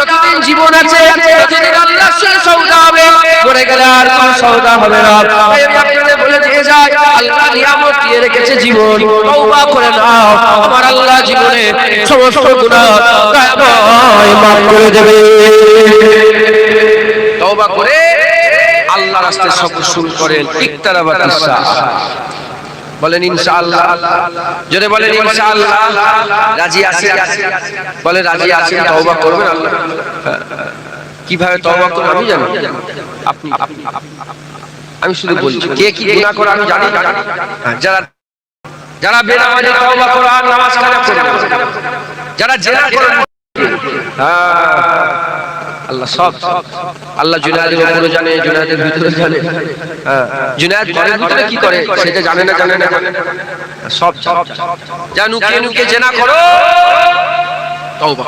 যতদিন জীবন আছে ততদিন আল্লাহর সাথে সওদা হবে, মরে গেলে আর কোনো সওদা হবে না। তাই আমি আপনাদের বলে দিয়ে যাই, আল্লাহ নিয়ামত দিয়ে রেখেছে জীবন, তওবা করে নাও, আমার আল্লাহ জীবনে সমস্ত গুনাহ মাফ করে দেবে। তওবা করে আল্লাহর রাস্তায় সব শুরু করেন, ইকতারাবাতিস সাআহ, বলেন ইনশাআল্লাহ, জোরে বলেন ইনশাআল্লাহ। রাজি আছেন? বলে রাজি আছেন, তওবা করবেন। আল্লাহ কিভাবে তওবা করবেন আমি জানি, আপনি আমি শুধু বলছি কে কি গুনাহ করে আমি জানি। যারা বেনামাজি তওবা করে আর নামাজ কাজা করবে, যারা জেনা করে, আল্লাহ সব, আল্লাহ জুনায়েদের উপরে জানে, জুনায়েদের ভিতরে জানে। জুনায়েদ ঘরের ভিতরে কি করে সেটা জানে না, সব যা নুকিয়ে নুকিয়ে জেনা করো, তওবা,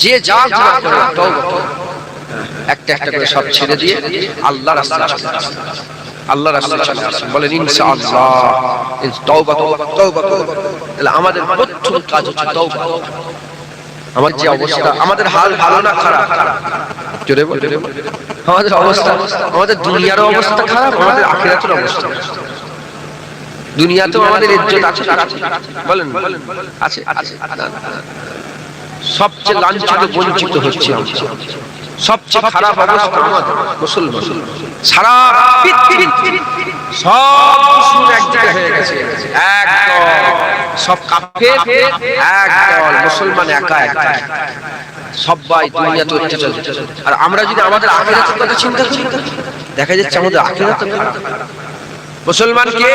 যে যা গুনাহ করে তওবা, একটা একটা করে সব ছেড়ে দিয়ে আল্লাহর রাস্তায় চলে আসুন, আল্লাহর রাস্তায় চলে আসুন। বলেন ইনশাআল্লাহ তওবা তওবা। তাহলে আমাদের প্রথম কাজ হচ্ছে তওবা। আমার যে অবস্থা, আমাদের হাল ভালো না খারাপ, জোরে বল, আমাদের অবস্থা, আমাদের দুনিয়ার অবস্থা খারাপ, আমাদের আখিরাতের অবস্থা। দুনিয়াতেও আমাদের ইজ্জত আছে, বলেন আছে, সবচেয়ে লাঞ্ছিত বঞ্চিত হচ্ছে আমরা, সবচেয়ে খারাপ অবস্থা আমাদের মুসলমান। সারা পৃথিবী সব মুসলিম একদিকে হয়ে গেছে, একদল সব কাফের, একদল মুসলমান একা একা, সবাই দুনিয়াতে অত্যাচার। আর আমরা যদি আমাদের আখিরাতের কথা চিন্তা করি, দেখা যাচ্ছে আমাদের আখিরাত খারাপ। মুসলমানকে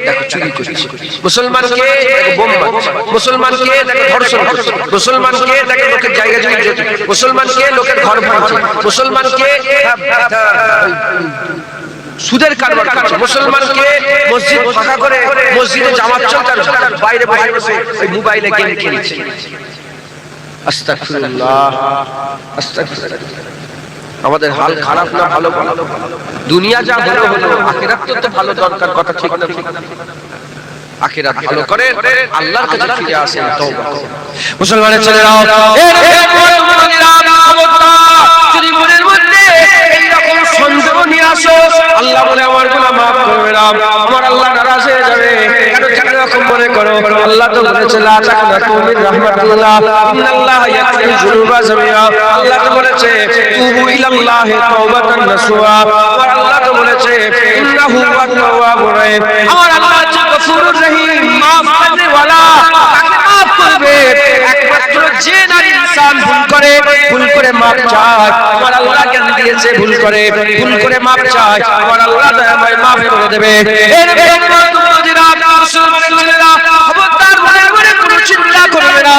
দেখো চুরি করছে, মুসলমানকে দেখো বোম মারছে, মুসলমানকে দেখো ধর্ষণ করছে, মুসলমানকে দেখো লোকের জায়গা জমি দিচ্ছে, মুসলমানকে লোকের ঘর ভাঙছে, মুসলমানকে সুদের কারবার করছে, মুসলমানকে মসজিদ ফাঁকা করে মসজিদে জামাত চলছে, বাইরে বসে বসে ওই মোবাইলে গেম খেলছে। আস্তাগফিরুল্লাহ, আস্তাগফিরুল্লাহ। আমাদের হাল খারাপ না ভালো? দুনিয়া যা হলো হলো, আখিরাত তো ভালো দরকার, কথা ঠিক না? আখিরাত ভালো করে আল্লাহর কাছে ফিরে আসেন, তওবা করুন। মুসলমানের ছেলেরাও যদি মনের মধ্যে এইরকম সন্দেহ নিয়ে আসো, আল্লাহ বলে আমার গুনাহ মাফ করবে না, আমার আল্লাহ নারাজ হয়ে যাবে। কেন এরকম মনে করো? আল্লাহ তো বলেছে লা তাকনাতু মির রাহমাতিল্লাহ ইন্নাল্লাহা ইয়াগফিরু যুনুবা জামিআ। আল্লাহ তো বলেছে তুবু ইলাল্লাহি তাওবাতান নাসুহা। আর আল্লাহ তো বলেছে ইন্নাহু হুয়াত তাওয়াবুর রহিম। আমার আল্লাহ হচ্ছে গফুরুর রহিম, মাফ করনে ওয়ালা। তাকে মাফ করবে একমাত্র যে নারী ইনসান ভুল করে মাফ চায়, আমার আল্লাহ জ্ঞান দিয়েছে, ভুল করে মাফ চায়, আমার আল্লাহ দয়াময় মাফ করে দেবে। এর খবরদার মনে মনে কোনো চিন্তা করবে না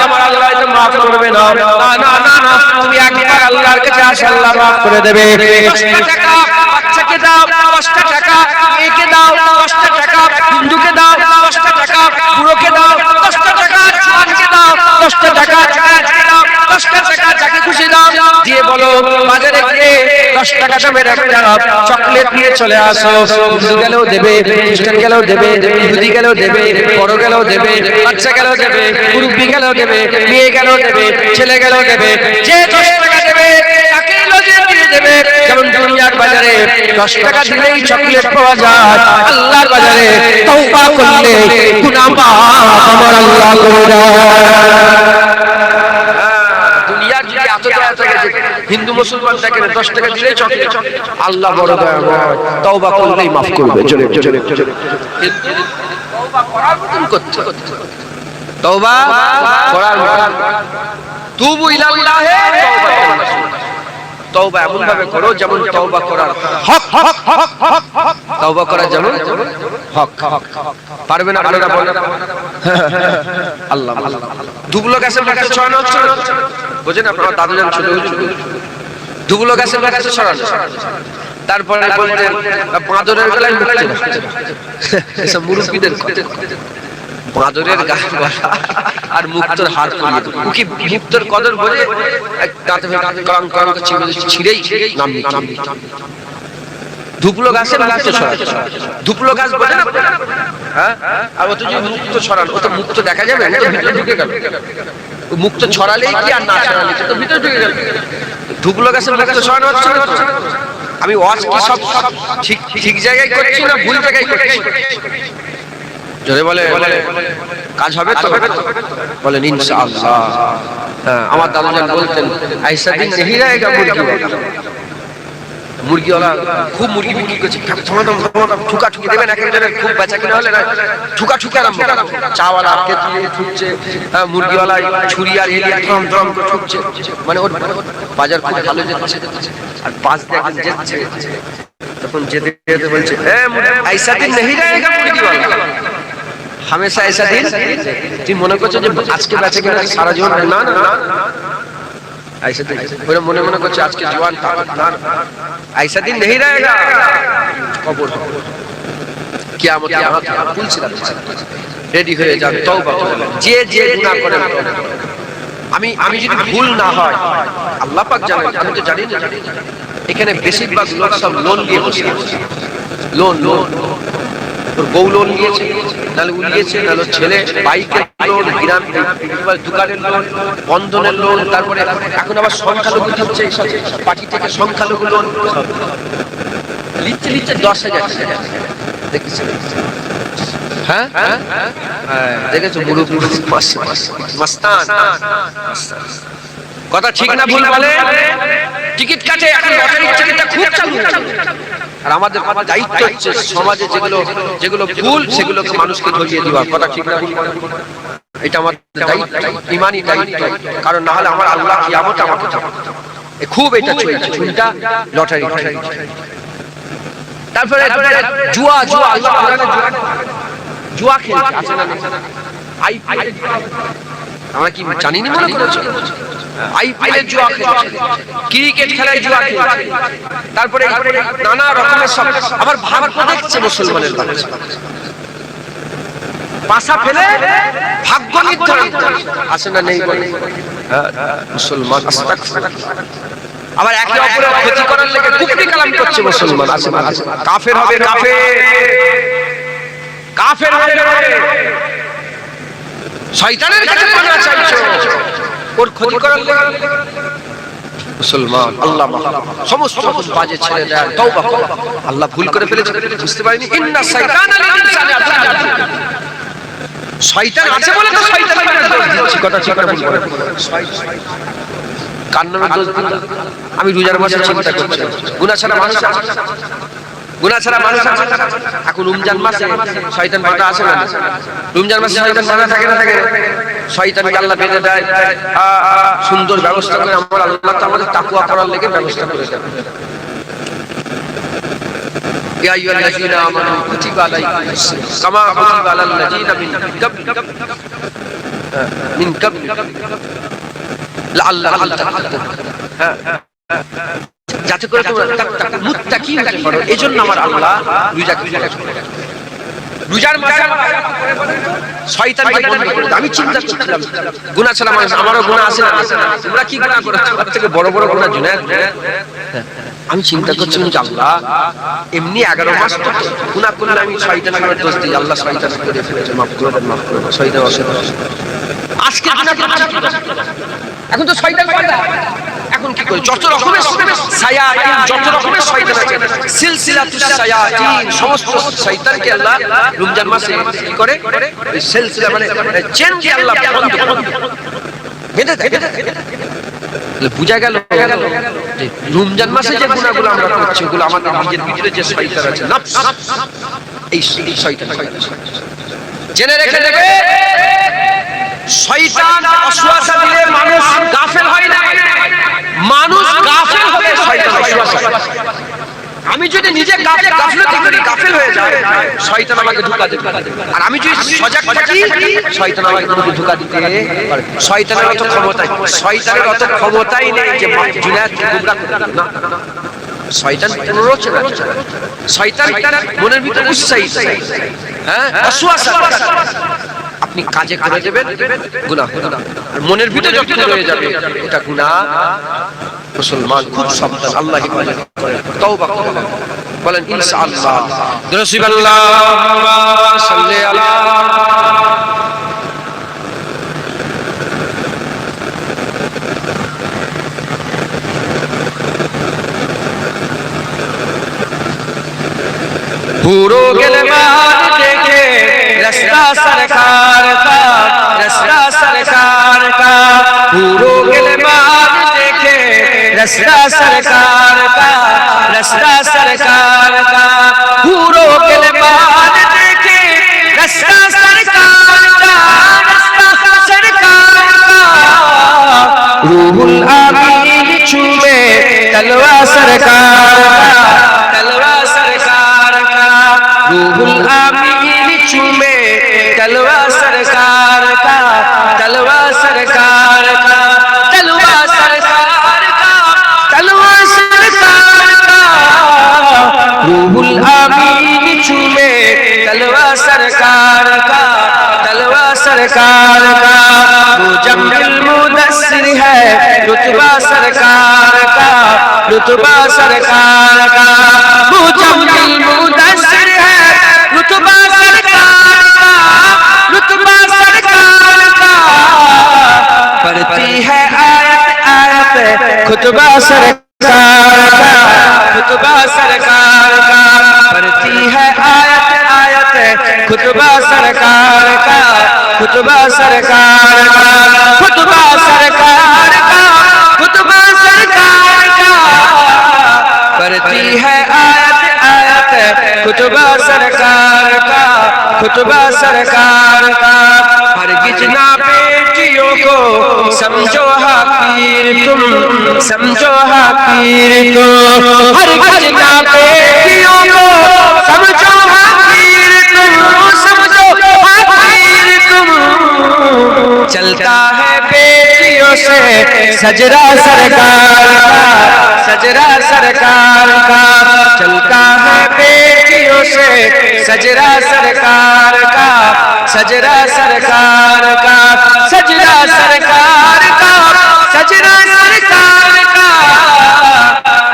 আমার আল্লাহ তো মাফ করবে না। না না না, তুমি একবার আল্লাহর কাছে আসো, আল্লাহ মাফ করে দেবে। 10 টাকা বাচ্চাকে দাও, 10 টাকা মেয়েকে দাও, 10 টাকা হিন্দুকে দাও, 10 টাকা বুড়োকে দাও, 10 টাকা জওয়ানকে দাও, 10 টাকা জায়েজকে দাও, 10 টাকা যাকে খুশি দাও, দিয়ে বলো বাজারে গিয়ে 10 টাকা দামের একটা চকলেট নিয়ে চলে আসো। হিন্দু গেলেও দেবে, খ্রিস্টান গেলেও দেবে, ইহুদি গেলেও দেবে, বড় গেলেও দেবে, বাচ্চা গেলেও দেবে, মুরব্বি গেলেও দেবে, মেয়ে গেলেও দেবে, ছেলে গেলেও দেবে। যে 10 টাকা দেবে তাকে লজিয়ে দিয়ে দেবে। যেমন দুনিয়ার বাজারে 10 টাকা দিলেই চকলেট পাওয়া যায়, আল্লাহর বাজারে তওবা করলে গুনাহ মাফ আমার আল্লাহ করে দেয়। দুনিয়ার যদি এত দয়া থাকে যে হিন্দু মুসলমান দেখেন 10 টাকা দিলেই চকলেট, আল্লাহ বড় দয়াময়, তওবা করলেই মাফ করবে। চলে তওবা করার মতন করতে, তওবা করার মতন। তুবু ইলাল্লাহি তাওবাতান নাসুহা। তওবা এমন ভাবে করো যেমন তওবা করার হক, তওবা করা যেমন হক। পারবে না আপনারা বলেন? আল্লাহ দুবলো গাছের কাছে ছড়ানো হচ্ছে, বুঝেন আপনারা? দাদুজান ছোট দুবলো গাছের কাছে ছড়ানো, তারপরে বলতেন বাঁদরের গলায় মুক্তি, এসব মুরব্বিদের কথা। বাঁদরের গলা আর মুক্তর হাত কি মুক্তর কদর বলে দাঁতে কারণ কারণ ছিঁড়েই নাম ধুপলো গাছের মুক্ত ছড়ানো, ধুপলো গাছ বলে না? হ্যাঁ, আর ও তো যে মুক্ত ছড়ানো, ও তো মুক্ত দেখা যাবে, ও তো ভিতরে ঢুকে গেল। মুক্ত ছড়ালেই কি আর না ছড়ালে তো ভিতরে ঢুকে গেল। ধুপলো গাছের মুক্ত ছড়ানো হচ্ছে না? আমি ওয়াজ কি সব ঠিক জায়গায় করছি না ভুল জায়গায় করছি? জোরে বলে কাজ হবে তো? বলেন ইনশাআল্লাহ। হ্যাঁ, আমার দাদাজান বলতেন আইসা দিন नहीं रहेगा মুরগিওয়ালা খুব মুরগি বিক্রি করছে, ঠুকা ঠুকি দেবেন এক একজনের, খুব বেচা কিনা হলে না ঠুকা ঠুকে আরম্ভ, চাওয়ালা কেটে ঠুকছে, মুরগিওয়ালা ছুরি আর এলিয়া ধরম ধরম করে ঠুকছে, মানে ওর বাজার খুব ভালো যাচ্ছে। আর পাঁচ দিয়ে একজন যাচ্ছে, তখন যেতে যেতে বলছে আইসা দিন नहीं रहेगा মুরগিওয়ালা, হামেশা ऐसा दिन। তুই মনে করছো যে আজকে বেঁচে কিনা সারা জীবন? না না না, ऐसा दिन ওরা মনে মনে করছে আজকে জওয়ান, না ऐसा दिन नहीं रहेगा। কবর কিয়ামত বলছিলাম, রেডি হয়ে যান, তওবা করুন। যে যে গুনাহ করেন, আমি যদি ভুল না হয় আল্লাহ পাক জানেন, আমি তো জানি না। এখানে বেশিরভাগ লোক সব লোন নিয়ে বসে আছে, লোন তোর বউ লোন নিয়েছে, নাহলে উলিয়েছে, নাহলে ছেলে বাইকের লোন, গ্রাম দোকানের লোন, বন্ধনের লোন, তারপরে এখন আবার সংখ্যালঘু দিচ্ছে, পার্টি থেকে সংখ্যালঘু লোন লিখছে 10,000 দেখেছি। হ্যাঁ দেখেছো মস্তান, কথা ঠিক না ভুল বলে? টিকিট কাটে, এখন লটারির টিকিটটা খুব চালু। আর আমাদের দায়িত্ব হচ্ছে সমাজে যেগুলো ভুল সেগুলোকে মানুষকে ধরিয়ে দেওয়া, কথা ঠিক না ভুল? এটা আমাদের দায়িত্ব, ইমানি দায়িত্ব। কারণ না হলে আমার আল্লাহ কিয়ামত আমাকে খুব এটা চলছে, লটারি। তারপরে জুয়া জুয়া আল্লাহ জুয়া খেলছে আছে না আইপিএল আমরা কি জানি না মনে করছো আইপিএল জুয়া খেলছে ক্রিকেট খেলায় জুয়া খেলছে তারপরে নানা রকমের সব আবার ভাগ্য দেখছে মুসলমানের বাচ্চা পাশা ফেলে ভাগ্য নির্ধারণ আছে না নেই বলে মুসলমান আবার একে অপরের ক্ষতি করার লেগে কুফরি কালাম করছে মুসলমান আছে না কাফের হবে কাফের কাফের হয়ে যাবে শয়তানের কাছে পানা চাইছো ওর ক্ষতি করার লেগে মুসলমান আল্লাহ সমস্ত বাজে ছেড়ে দেয় তওবা করো আল্লাহ ভুল করে ফেলেছে বুঝতে পারিনি ইন্না শাইতানা লিল ইনসানি আদুউন শয়তান আছে বলে তো শয়তানের দোষ কথা ঠিক করে বলবো কার নামে দোষ দিন আমি রোজার মাসে চিন্তা করছি গুনাহ ছাড়া মানুষ গুনাহ ছাড়া মানুষ এখন রমজান মাসে শয়তান বাধা আসে না রমজান মাসে শয়তান বাধা থাকে না থাকে শয়তানকে আল্লাহ বেঁধে দেয় সুন্দর ব্যবস্থা করে আমরা আল্লাহ তো আমাদের তাকওয়া করার লেগে ব্যবস্থা করে দেয় يا أيها الذين آمنوا كتب عليكم كما كتب على الذين من قبل لعلكم تتقون যাতে করে তোমরা মুত্তাকিন হতে পারো এজন্য আমার আল্লাহ রোজার মাসে শয়তানকে বন্ধ করে দাও আমি চিন্তা করছিলাম গুনাহ ছাড়া মানুষ আমারও গুনাহ আছে না তোমরা কি গুনাহ করেছো তার থেকে বড় বড় গুনাহ জুনায়েদ আমি চিন্তা করছিলাম যে আল্লাহ এমনি 11 মাস তো গুনাহ করলে আমি শয়তানের দোষ দিই আল্লাহ শয়তান করে ফেলেছে মাফ করে দেন শয়তান অসুবিধা আজকে গুনাহ করছি এখন তো শয়তান বাধা এখন কি করে যত রকমের শায়াতিন যত রকমের শয়তান আছে সিলসিলাতুস শায়াতিন সমস্ত শয়তানকে আল্লাহ রমজান মাসে কি করে এই সিলসিলা মানে চেন দিয়ে আল্লাহ বন্ধ বেঁধে দেয় বুঝা গেল যে রমজান মাসে যে গুনাহগুলো আমরা করছি ওগুলো আমাদের নিজের ভিতরে যে শয়তান আছে নফস এই শয়তান জেনে রেখে দেবে শয়তান ওয়াসওয়াসা দিলে মানুষ গাফেল হয় না মানুষ গাফেল হবে শয়তান ওয়াসওয়াসা আমি যদি নিজে গাফলতি করি গাফেল হয়ে যায় শয়তান আমাকে ধোঁকা দেবে আর আমি যদি সজাগ থাকি শয়তান আমাকে ধোঁকা দিতে পারে শয়তানের অত ক্ষমতাই নেই যে জুনায়েদকে গুমরাহ করবে না শয়তান প্ররোচনা শয়তান মনের ভিতরে উৎসাহিত হ্যাঁ ওয়াসওয়াসা আপনি কাজে করে দেবেন গুনাহ আর মনের ভিতরে যত রয়ে যাবে এটা গুনাহ মুসলমান খুব সাবধান আল্লাহ হিফাজত করে তওবা করুন বলেন ইনশাআল্লাহ রাসূলুল্লাহ সাল্লাল্লাহু আলাইহি पूरो गिलमान देखे रास्ता सरकार का पूरो गिलमान देखे रास्ता सरकार का पूरो गिलमान देखे रास्ता सरकार का रूहुल आमीन छूमे तलवा सरकार रूहुल आमीन छूमे तलवा सरकार का तलवा सरकार का तलवा सरकार का तलवा सरकार का रूहुल आमीन छूमे तलवा सरकार का तलवा सरकार का मुजम्मिल मुदस्सिर है रुतबा सरकार का रुतबा सरकार का मुजम्मिल मुदस्सिर रुतबा सरकार का रुतबा सरकार का पढ़ती है आयत आयत खुतबा सरकार का खुतबा सरकार का पढ़ती है आयत आयत खुतबा सरकार का खुतबा सरकार का खुतबा सरकार का खुतबा सरकार का पढ़ती है आयत आयत खुतबा सरकार का खुतबा सरकार का हरगिज ना बेटियों को समझो हकीर तुम समझो हकीर को हरगिज ना बेटियों को समझो हकीर तुम, समझो हकीर तुम। चलता है बेटियों से सजरा सरकार का, सजरा सरकार का। चलता है बेटियों से सजरा सरकार का, सजरा सरकार का, सजरा सरकार का, सजरा सरकार का।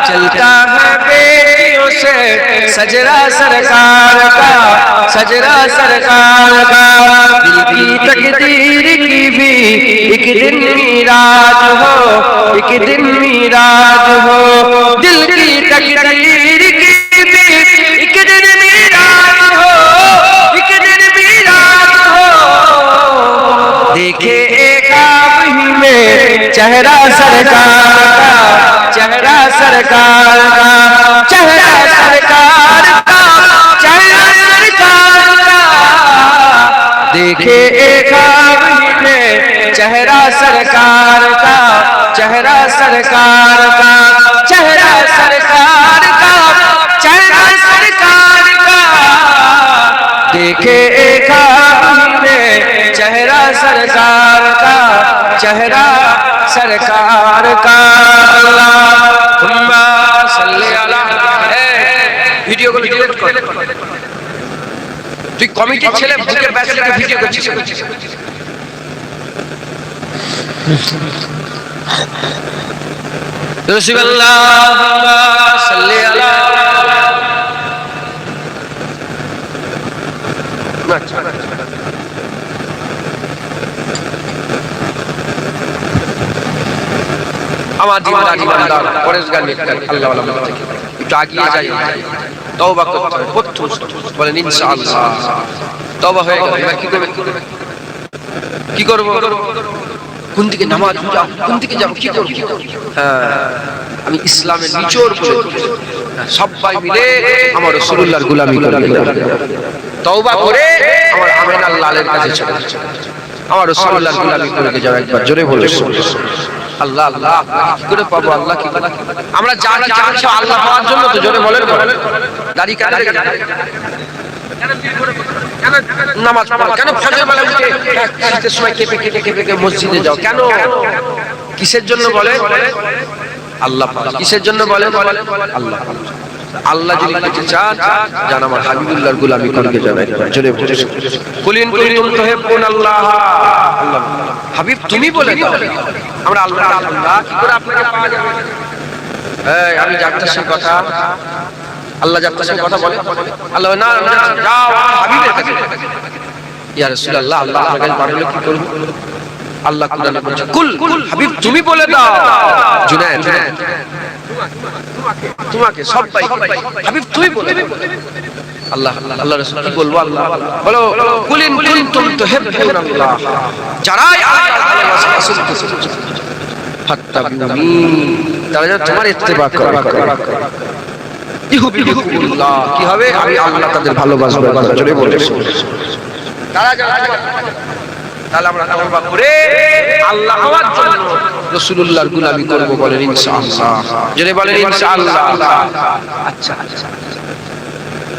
चलता है बेटियों से सजरा सरकार का, सजरा सरकार का। दिल की तकदीर की भी एक दिन मीराज हो, एक दिन मीराज हो। दिल की तकदीर की भी एक दिन मीराज हो, एक दिन मीराज हो। देखे एक आप ही में चेहरा सरकार का, चेहरा सरकार का, चेहरा सरकार का, चेहरा सरकार का। देखे एक आप ही में चेहरा सरकार का, चेहरा सरकार का, चेहरा सरकार का, चेहरा सरकार का। देखे एक आप ही में चेहरा सरकार का, चेहरा सरकार का। अल्लाहुम्मा सल्ली अला। ভিডিওগুলো ডিলিট কর। তুই কমিটির ছেলে বুকের ব্যাসে ভিডিও করছিস। রাসূলুল্লাহুম্মা সাল্লি আলা। আমার জীবনদার পরেশগার নেককার আল্লাহ ওয়ালা থেকে একটু আগিয়ে যাই, তওবা করতে হবে। প্রথম বলেন ইনশাআল্লাহ তওবা হয়ে গেল। এবার কি করবেন? কি করব? কোন দিকে নামাজ যাও, কোন দিকে যাও, কি করব? হ্যাঁ, আমি ইসলামের নিচর করে সবাই মিলে আমার রাসূলুল্লাহর গোলামি করব। তওবা করে আমার আমিনাল লালের কাছে চলে যাও, আমার রাসূলুল্লাহর গোলামি করে যাও। একবার জোরে বলে আল্লাহ আল্লাহ কি করে পাবো? আল্লাহ কি করে? আমরা জানি জানছি আল্লাহ পাওয়ার জন্য তো। জোরে বলেন। দাড়ি কাটা কেন? নামাজ পড়ো কেন? ফজর বেলা উঠে শীতের সময় কেঁপে কেটে কেঁপে মসজিদে যাও কেন? কিসের জন্য বলে? আল্লাহ। কিসের জন্য বলে? আল্লাহ। আল্লাহ যদি কিছু চান, জান আমার হাবিবুল্লাহর গোলামি করতে যাবে। জোরে বলে কুলিন কুনতুম তুহিব্বুনাল্লাহ। আল্লাহ হাবিব তুমি বলে দাও আমরা আল্লাহ। আল্লাহ কি করে আপনাকে পাওয়া যাবে? এই আমি জানতাছি কথা। আল্লাহ জানতাছি কথা বলে। আল্লাহ না না যাও হাবিবের কাছে। ইয়া রাসূলুল্লাহ আল্লাহ আপনার কাছে পাঠালে কি করব? আল্লাহ কোরআনে বলছে কুল হাবিব তুমি বলে দাও। জুনায়েদ তোমাকে সবাই হাবিব তুমি বলে দাও। আল্লাহ আল্লাহ রাসূল কি বলবো? আল্লাহ বলো কুলিন কুনতুম তুহিব্বুনাল্লাহ। যারাই আল্লাহর ভালোবাসা রাসূল ফাত্তাবিউনি, তারা যেন তোমার ইত্তেবা করে। ইহুবিকুমুল্লাহ কি হবে? আমি আল্লাহ তাদের ভালোবাসবো। জোরে বলে তারা তাহলে আমরা তওবা করে আল্লাহ হওয়ার জন্য রাসূলুল্লাহর গোলামি করব। বলেন ইনশাআল্লাহ। জোরে বলেন ইনশাআল্লাহ। আচ্ছা আচ্ছা,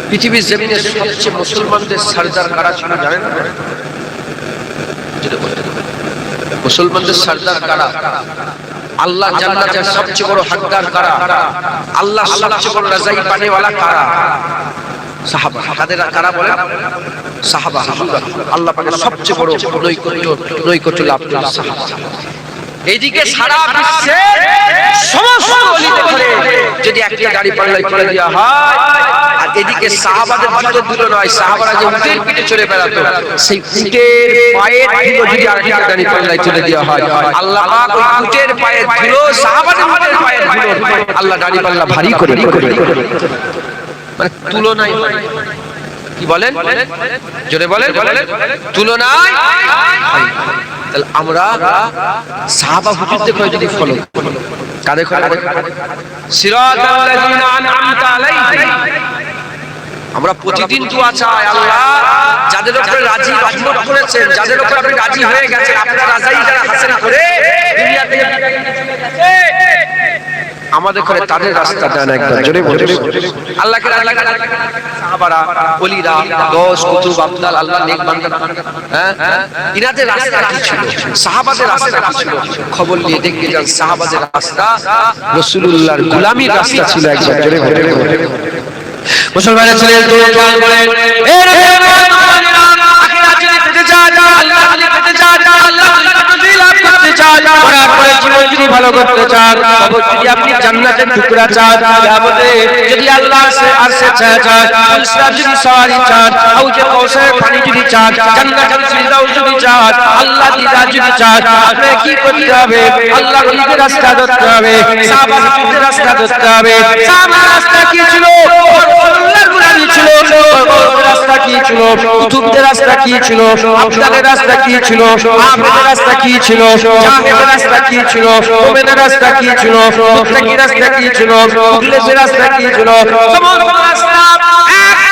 পৃথিবীর জমিনে সবচেয়ে মুসলমানদের সরদার কারা ছিল জানেন? জোরে বলেন মুসলমানদের সরদার কারা? আল্লাহ জান্নাতের সবচেয়ে বড় হকদার কারা? আল্লাহ সবচেয়ে বড় রাজাই পানেওয়ালা কারা? সাহাবা। কাদের কারা বলে? সাহাবা। আল্লাহ পাকের সবচেয়ে বড় নৈকট্য লাভ করা সাহাবা। এইদিকে সারা বিশ্বে সমস্ত অলিতে করে যদি একটা গাড়ি পাল্লাই করে দেওয়া হয়, আর এদিকে সাহাবাদের ভিতর দুটো নয়, সাহাবারা যে উটের পিঠে চড়ে বেড়াতো সেই উটের পায়ের ধুলো যদি আরেকটা গাড়ি পাল্লাই তুলে দেওয়া হয়, আল্লাহ পাক ওই উটের পায়ের ধুলো সাহাবাদের পায়ের ধুলো আল্লাহ গাড়ি পাল্লা ভারী করে মানে তুলনায়। কি বলেন? জোরে বলেন তুলনায়। তাহলে আমরা সাহাবা হুজুরদের করে যদি ফলো কাদের সিরাতাল্লাযিনা আনআমতা আলাইহিম, আমরা প্রতিদিন দোয়া চাই আল্লাহ যাদের উপরে রাজি রহমত করেছেন, যাদের উপরে আপনি রাজি হয়ে গেছেন, আপনারা রাজাই যারা হাসিল করে দুনিয়া থেকে আমাদের করে তাদের রাস্তা জানা একবার জোরে বলে আল্লাহকে সাহাবারা ওলিরা দোস কুতুব আব্দাল আল্লাহ নেক বান্দা হ্যাঁ ইনাদের রাস্তা কি ছিল সাহাবাদের রাস্তা কি ছিল খবর নিয়ে দেখতে যান সাহাবাদের রাস্তা রাসূলুল্লাহর গোলামির রাস্তা ছিল একবার জোরে বলে মুসলমানের ছেলে দোয়া করেন এ ভালো করতে চান যদি আপনি জান্নাতের টুকরা চান যদি আল্লাহ আরশে চান ইসলাম যদি সওয়ারি চান হাউজে কাউসারের পানি যদি চান জান্নাতুল ফিরদাউস যদি চান আল্লাহ দিদার যদি চান আপনি কি করতে হবে আল্লাহর ওলিদের রাস্তা ধরতে হবে সাহাবাদের রাস্তা ধরতে হবে সাহাবার রাস্তা কি ছিল আল্লাহর গোলামি ছিল রাস্তা কি ছিল কুতুবদের রাস্তা কি ছিল আব্দালের রাস্তা কি ছিল আহমেদের রাস্তা কি ছিল জাহেদের রাস্তা কি ছিল ওমেনের রাস্তা কি ছিল মুত্তাকির রাস্তা কি ছিল মুখলেসের রাস্তা কি ছিল সমস্ত রাস্তা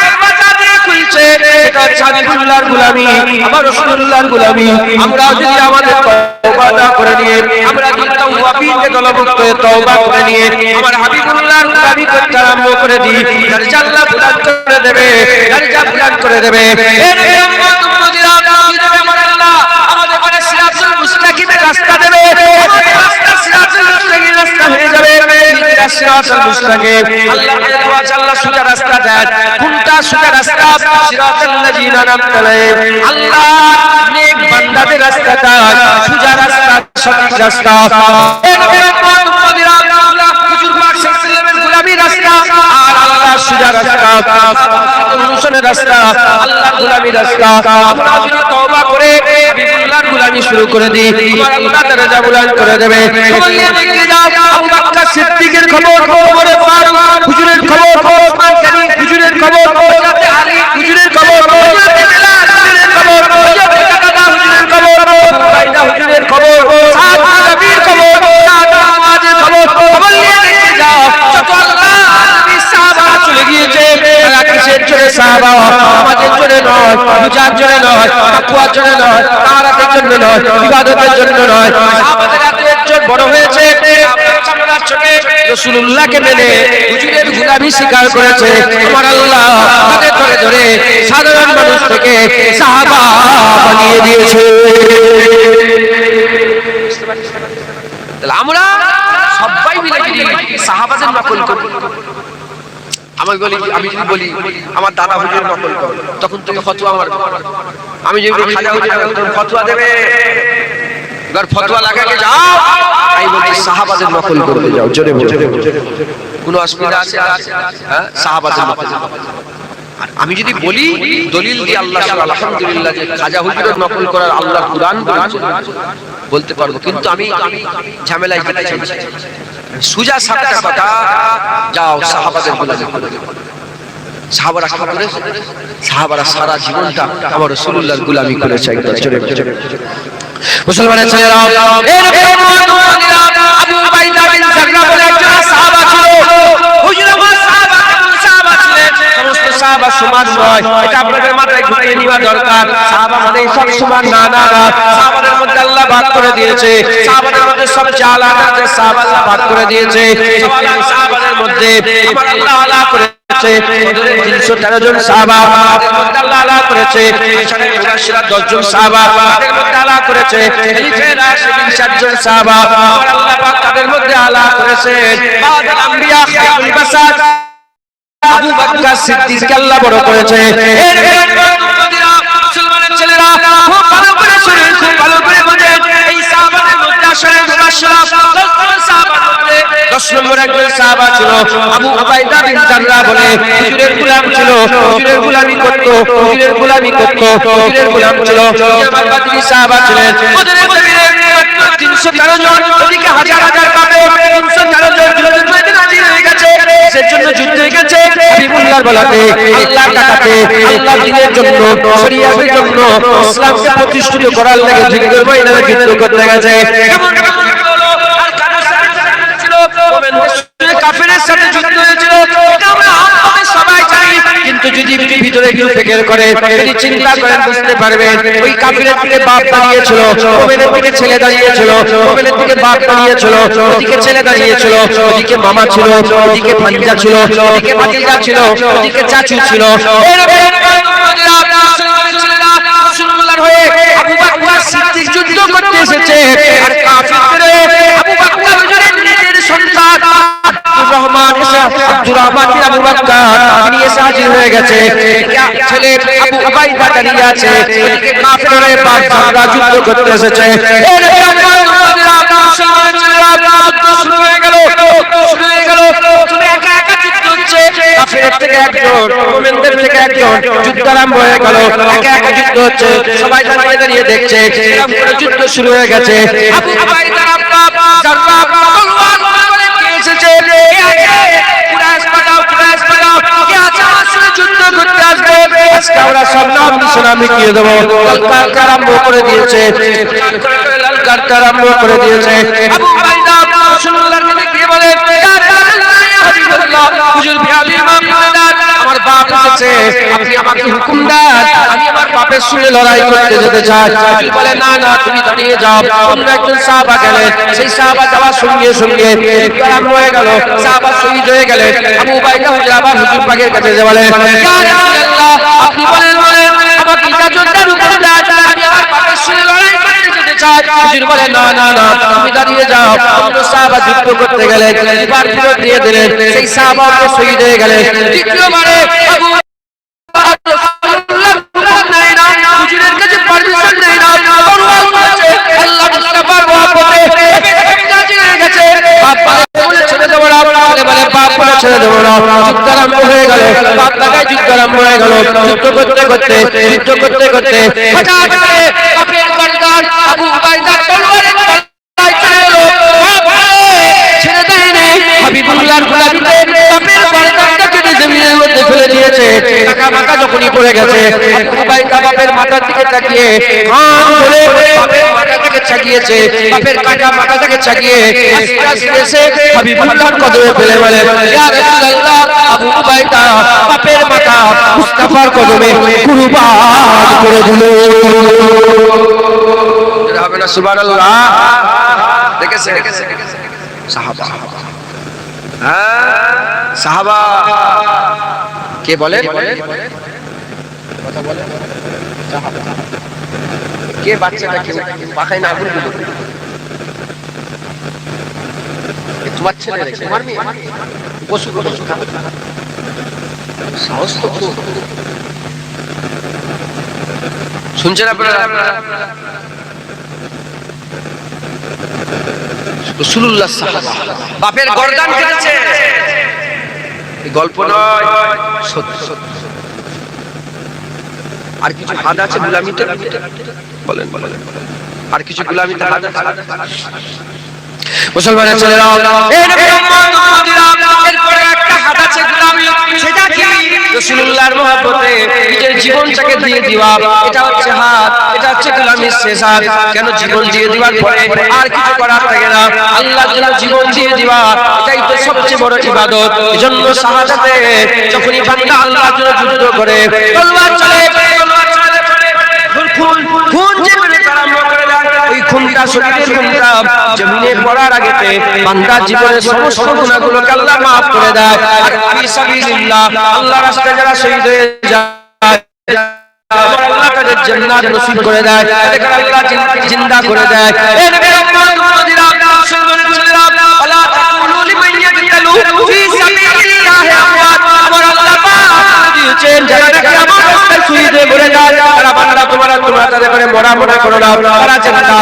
এক বাতা দিয়ে খুলছে এটা হাবিবুল্লাহর গোলামি আমার রাসূলুল্লাহর গোলামি আমরা যদি আমাদের তওবা না করে নিয়ে আমরা যদি তাওয়াবিনকে দলভুক্ত হয়ে তওবা করে নিয়ে আমার হাবিবুল্লাহর গোলামি করতে আরম্ভ করে দিই দরজা আল্লাহ বুলন্দ করে দেবে দরজা বুলন্দ করে দেবে এই উম্মতিরা দেবে আমার আল্লাহ আমাদের করে সিরাতুল মুস্তাকিমের রাস্তা দেবে রাস্তা সিরাতুল মুস্তাকিমের রাস্তা হয়ে যাবে সিরাতুল মুস্তাকিম আল্লাহ সোজা রাস্তা দেন কোনটা সোজা রাস্তা সিরাতুল লাযিনা আনআমতা আলাইহিম আল্লাহ নেক বান্দাদের রাস্তাটা সোজা রাস্তা সঠিক রাস্তা এই উম্মতিরা আল্লাহ হুজুর পাক সাল্লাল্লাহু আলাইহি গোলামির রাস্তা আর আল্লাহ সোজা রাস্তা অনুসরণের রাস্তা আল্লাহর গোলামির রাস্তা আমরা যদি তওবা করে হাবিবুল্লাহর গোলামি শুরু করে দিই আমার আল্লাহ দরজা বুলন্দ করে দেবে বলিয়ে দেখে যাও আবু বকর সিদ্দিকের খবর ওমর ফারুক হুজুরের খবর ওসমান গনি হুজুরের খবর হযরত আলী হুজুরের খবর হযরত বিলাল হুজুরের খবর হযরত কাদা হুজুরের খবর বাইদা হুজুরের খবর সাহাবা নবীর খবর সাদা নামাজের খবর বলিয়ে দেখে যাও যত আল্লাহ নবী সাহাবা চলে গিয়েছে তারা কিসের জন্য সাহাবা আমাদের জন্য নয় বুঝার জন্য নয় তাকওয়ার জন্য নয় তাআরাতের জন্য নয় ইবাদতের জন্য নয় সাহাবাদের এত বড় হয়েছে আপনার চোখে রাসূলুল্লাহকে মেনে হুজুরের গোলামি স্বীকার করেছে আমার আল্লাহ তাদের ধরে ধরে সাধারণ মানুষ থেকে সাহাবা বানিয়ে দিয়েছে তাহলে আমরা সবাই মিলে যদি সাহাবাদের নকল করি আমি যদি বলি আমার দাদা হুজুর নকল করো তখন তুমি ফতোয়া মারবে আমি যদি খাজা হুজুর ফতোয়া দেবে এবার ফতোয়া লাগাকে যাও আমি বলি সাহাবাদের নকল করতে যাও জোরে বলে কোনো অসুবিধা আছে হ্যাঁ সাহাবাদের নকল আর আমি যদি বলি দলিল দিয়ে আল্লাহ আলহামদুলিল্লাহ যে খাজা হুজুরের নকল করার আল্লাহর কুরআন বলতে পারবো কিন্তু আমি ঝামেলায় যেতে চাই সুজা সাতটা কথা যাও সাহাবাদের গোলামি করো সাহাবারা কি করেছে সাহাবারা সারা জীবনটা আমার রাসূলুল্লাহর গোলামি করেছে একবার জোরে মুসলমানের ছেলেরা আবু উবাইদা বিন জাররাহ বলে একজন সাহাবা ছিল হুজুর আমার সাহাবা ছিলেন সমস্ত সাহাবা সমান নয় এটা আপনাদের মাথায় ঢুকিয়ে নেওয়া দরকার সাহাবা মানে সব সমান না না সাহাবাদের মধ্যে আল্লাহ ভাগ করে দিয়েছে সাহাবাদের মধ্যে সবচেয়ে আলাদা সাহাবা আল্লাহ ভাগ করে দিয়েছে সাহাবাদের মধ্যে আমার আল্লাহ আলাদা করে 313 জন সাহাবা তাদের মধ্যে আল্লাহ আলাদা করেছে 10 জন সাহাবা তাদের মধ্যে আলাদা করেছে খলিফায়ে রাশিদিন 60 জন সাহাবা আর আল্লাহ পাক তাদের মধ্যে আলাদা করেছে বাদল আম্বিয়া খায়রুল বাসার আবু বকর সিদ্দিককে আল্লাহ বড় করেছে মুসলমানের ছেলেরা খুব ভালো করে শুনুন খুব ভালো করে বোঝেন এই সাহাবাদের মধ্যে আসলে মুবাশশিরা 10 নম্বর একজন সাহাবা ছিল আবু উবাইদা বিন জাররাহ বলে হুজুরের গোলাম ছিল হুজুরের গোলামি করত হুজুরের গোলামি করত হুজুরের গোলাম ছিল জামাল বাদরি সাহাবা ছিলেন ওদের মধ্যে 313 জন ওদিকে হাজার হাজার কাফের 313 জন যুদ্ধের ময়দানে হাজির হয়ে গেছে সেজন্য যুদ্ধ হয়ে গেছে হাবিবুল্লাহর বলাতে আল্লাহর ডাকাতে আল্লাহর দ্বীনের জন্য শরিয়াতের জন্য ইসলামকে প্রতিষ্ঠিত করার লাগি যুদ্ধের ময়দানে যুদ্ধ করতে গেছে কাফেরের সাথে যুদ্ধ হয়েছিল এটা আমরা সবাই জানি কিন্তু যদি ভিতরে একটু ফিকির করে যদি চিন্তা করেন বুঝতে পারবেন ওই কাফিরের দিকে বাপ দাঁড়িয়েছিল, মুমিনের দিকে ছেলে দাঁড়িয়েছিল, মুমিনের দিকে বাপ দাঁড়িয়েছিল, ওদিকে ছেলে দাঁড়িয়েছিল, ওদিকে মামা ছিল, ওদিকে ভাঞ্জা ছিল, ওদিকে ভাতিজা ছিল, ওদিকে চাচু ছিল। রাসূলুল্লাহর হয়ে আবু বকর সিদ্দিক যুদ্ধ করতে এসেছে আর কাফিরদের আবু বকর হুজুরের নিজের সন্তান আব্দুর রহমান বিন আবু বকর তিনি এসে হাজির হয়ে গেছে। ছেলে আবু উবাইদা দাঁড়িয়ে আছে, ওদিকে কাফিরদের বাপ দাদা যুদ্ধ করতে এসেছে। শুরু হয়ে গেল তুমি একা একা যুদ্ধ হচ্ছে, কাফিরের থেকে একজন, মুমিনদের থেকে একজন, যুদ্ধ আরম্ভ হয়ে গেল। একা একা যুদ্ধ হচ্ছে, সবাই দাঁড়িয়ে দাঁড়িয়ে দেখছে, এরকম করে যুদ্ধ শুরু হয়ে গেছে। আবু উবাইদার আব্বা জাররাহ তলোয়ার করে কে এসেছে, কে আছে, কুরাইশ পাঠাও, কুরাইশ পাঠাও, কে আছে আসলে যুদ্ধ করতে আসবে। আজকে আমরা সব নাম নিশানা মিটিয়ে দেব। ললকারটা আরম্ভ করে দিয়েছে, ললকারটা আরম্ভ করে দিয়েছে। আবু উবাইদা রাসূলুল্লাহর কাছে গিয়ে বলে, ইয়া রাসূলুল্লাহ, ইয়া হাবিবাল্লাহ, হুজুর বিআলি ইমাম আমার বাপ এসেছে, আপনি আমাকে হুকুম দেন, আমি আমার বাপের সঙ্গে লড়াই করতে যেতে চাই। হুজুর বলে, না না, তুমি দাঁড়িয়ে যাও। অন্য একজন সাহাবা গেলেন, সেই সাহাবা যাওয়ার সঙ্গে সঙ্গে আরম্ভ হয়ে গেল, সাহাবা শহীদ হয়ে গেলেন। আবু উবাইদা হুজুর আবার হুজুর পাকের কাছে যে বলে, ইয়া রাসূলুল্লাহ, আপনি বলেন আমাকে ইজাজতদার হুকুম দেন, আমি আমার বাপের সঙ্গে লড়াই করতে যেতে চাই। হুজুর বলে, না না না, তুমি দাঁড়িয়ে যাও। অন্য সাহাবা যুদ্ধ করতে গেলেন, এবার ফেরত দিয়ে দিলেন, সেই সাহাবা শহীদ হয়ে গেলেন। দ্বিতীয়বারে আবু হুজুরের কাছে পারমিশন নেই না, আল্লাহ মুস্তাফার মহব্বতে গেছে, বাপ বলে ছেড়ে দেবো না, বলে বাপ বলে ছেড়ে দেবো না। যুদ্ধ আরম্ভ হয়ে গেল, বাপ লাগায় যুদ্ধ আরম্ভ হয়ে গেল। যুদ্ধ করতে করতে হঠাৎ করে বাপের গর্দান আবু উবাইদার তলোয়ারে ছেড়ে দেয় না। হাবিবুল্লাহর গোলামিতে বাপের গর্দানটা কেটে জমিনের মধ্যে ফেলে দিয়েছে। টাকা মাকা যখনই পড়ে গেছে, আবু উবাইদা বাপের মাথার দিকে তাকিয়ে কান ধরে বাপের মাথাটাকে চাগিয়েছে, বাপের কাটা মাথাটাকে চাগিয়ে আস্তে আস্তে এসে হাবিবুল্লাহর কদমে ফেলে বলে, ইয়া রাসূলুল্লাহ, আবু উবাইদা বাপের মাথা মুস্তাফার কদমে কুরবান করে দিল। হবে না সুবহানাল্লাহ? দেখেছে সাহাবা, সাহাবা কে বলে, কথা বলে কে, বাচ্চাটা কে পাখায় না আগুন দিল, তোমার ছেলে, তোমার মেয়ে, পশু সাহস তো শুনছেন আপনারা? রাসূলুল্লাহ সাহাবা বাপের গর্দান কেটেছে, গল্প নয়, সত্য। আর কিছু হাত আছে গোলামিতে, বলেন আর কিছু গোলামিতে হাত আছে মুসলমানের ছেলেরা, এরপরে একটা হাত আছে গোলামি, সেটা কি? রাসূলুল্লাহর মহব্বতে নিজের জীবনটাকে দিয়ে দিওয়া, এটা হচ্ছে হাত, এটা হচ্ছে গোলামির শেষ হাত। কেন? জীবন দিয়ে দিবার পরে আর কিছু করার থাকে না, আল্লাহর জন্য জীবন দিয়ে দিবা, এটাই তো সবচেয়ে বড় ইবাদত। এজন্য শাহাদাতে যখনই বান্দা আল্লাহর জন্য যুদ্ধ করে, তলোয়ার চলে, খুন যেখানে আরম্ভ করে দেয়, ওই খুনটা শরীরের খুনটা জমিনে পড়ার আগেতে বান্দার জীবনের সমস্ত গুনাহগুলোকে আল্লাহ maaf করে দেয়। আর ফি সাবিলিল্লাহ, আল্লাহর রাস্তায় যারা শহীদ হয়ে যায়, আল্লাহ তাদের জান্নাত নসিব করে দেয়, তাদেরকে আল্লাহ জিন্দা করে দেয়। এই নবীর উম্মতরা, মুসলমানের ছেলেরা, আলা তাকুলু লিমান ইয়াকতালু ফি সাবিলিল্লাহি আমওয়াত, আমার আল্লাহ পাক দিয়েছেন যারা নাকি আমার রাস্তায় শহীদ হয়ে মরে যায়, তারা বান্দা তোমরা তাদের করে মরা মনে করো না, তারা জিন্দা।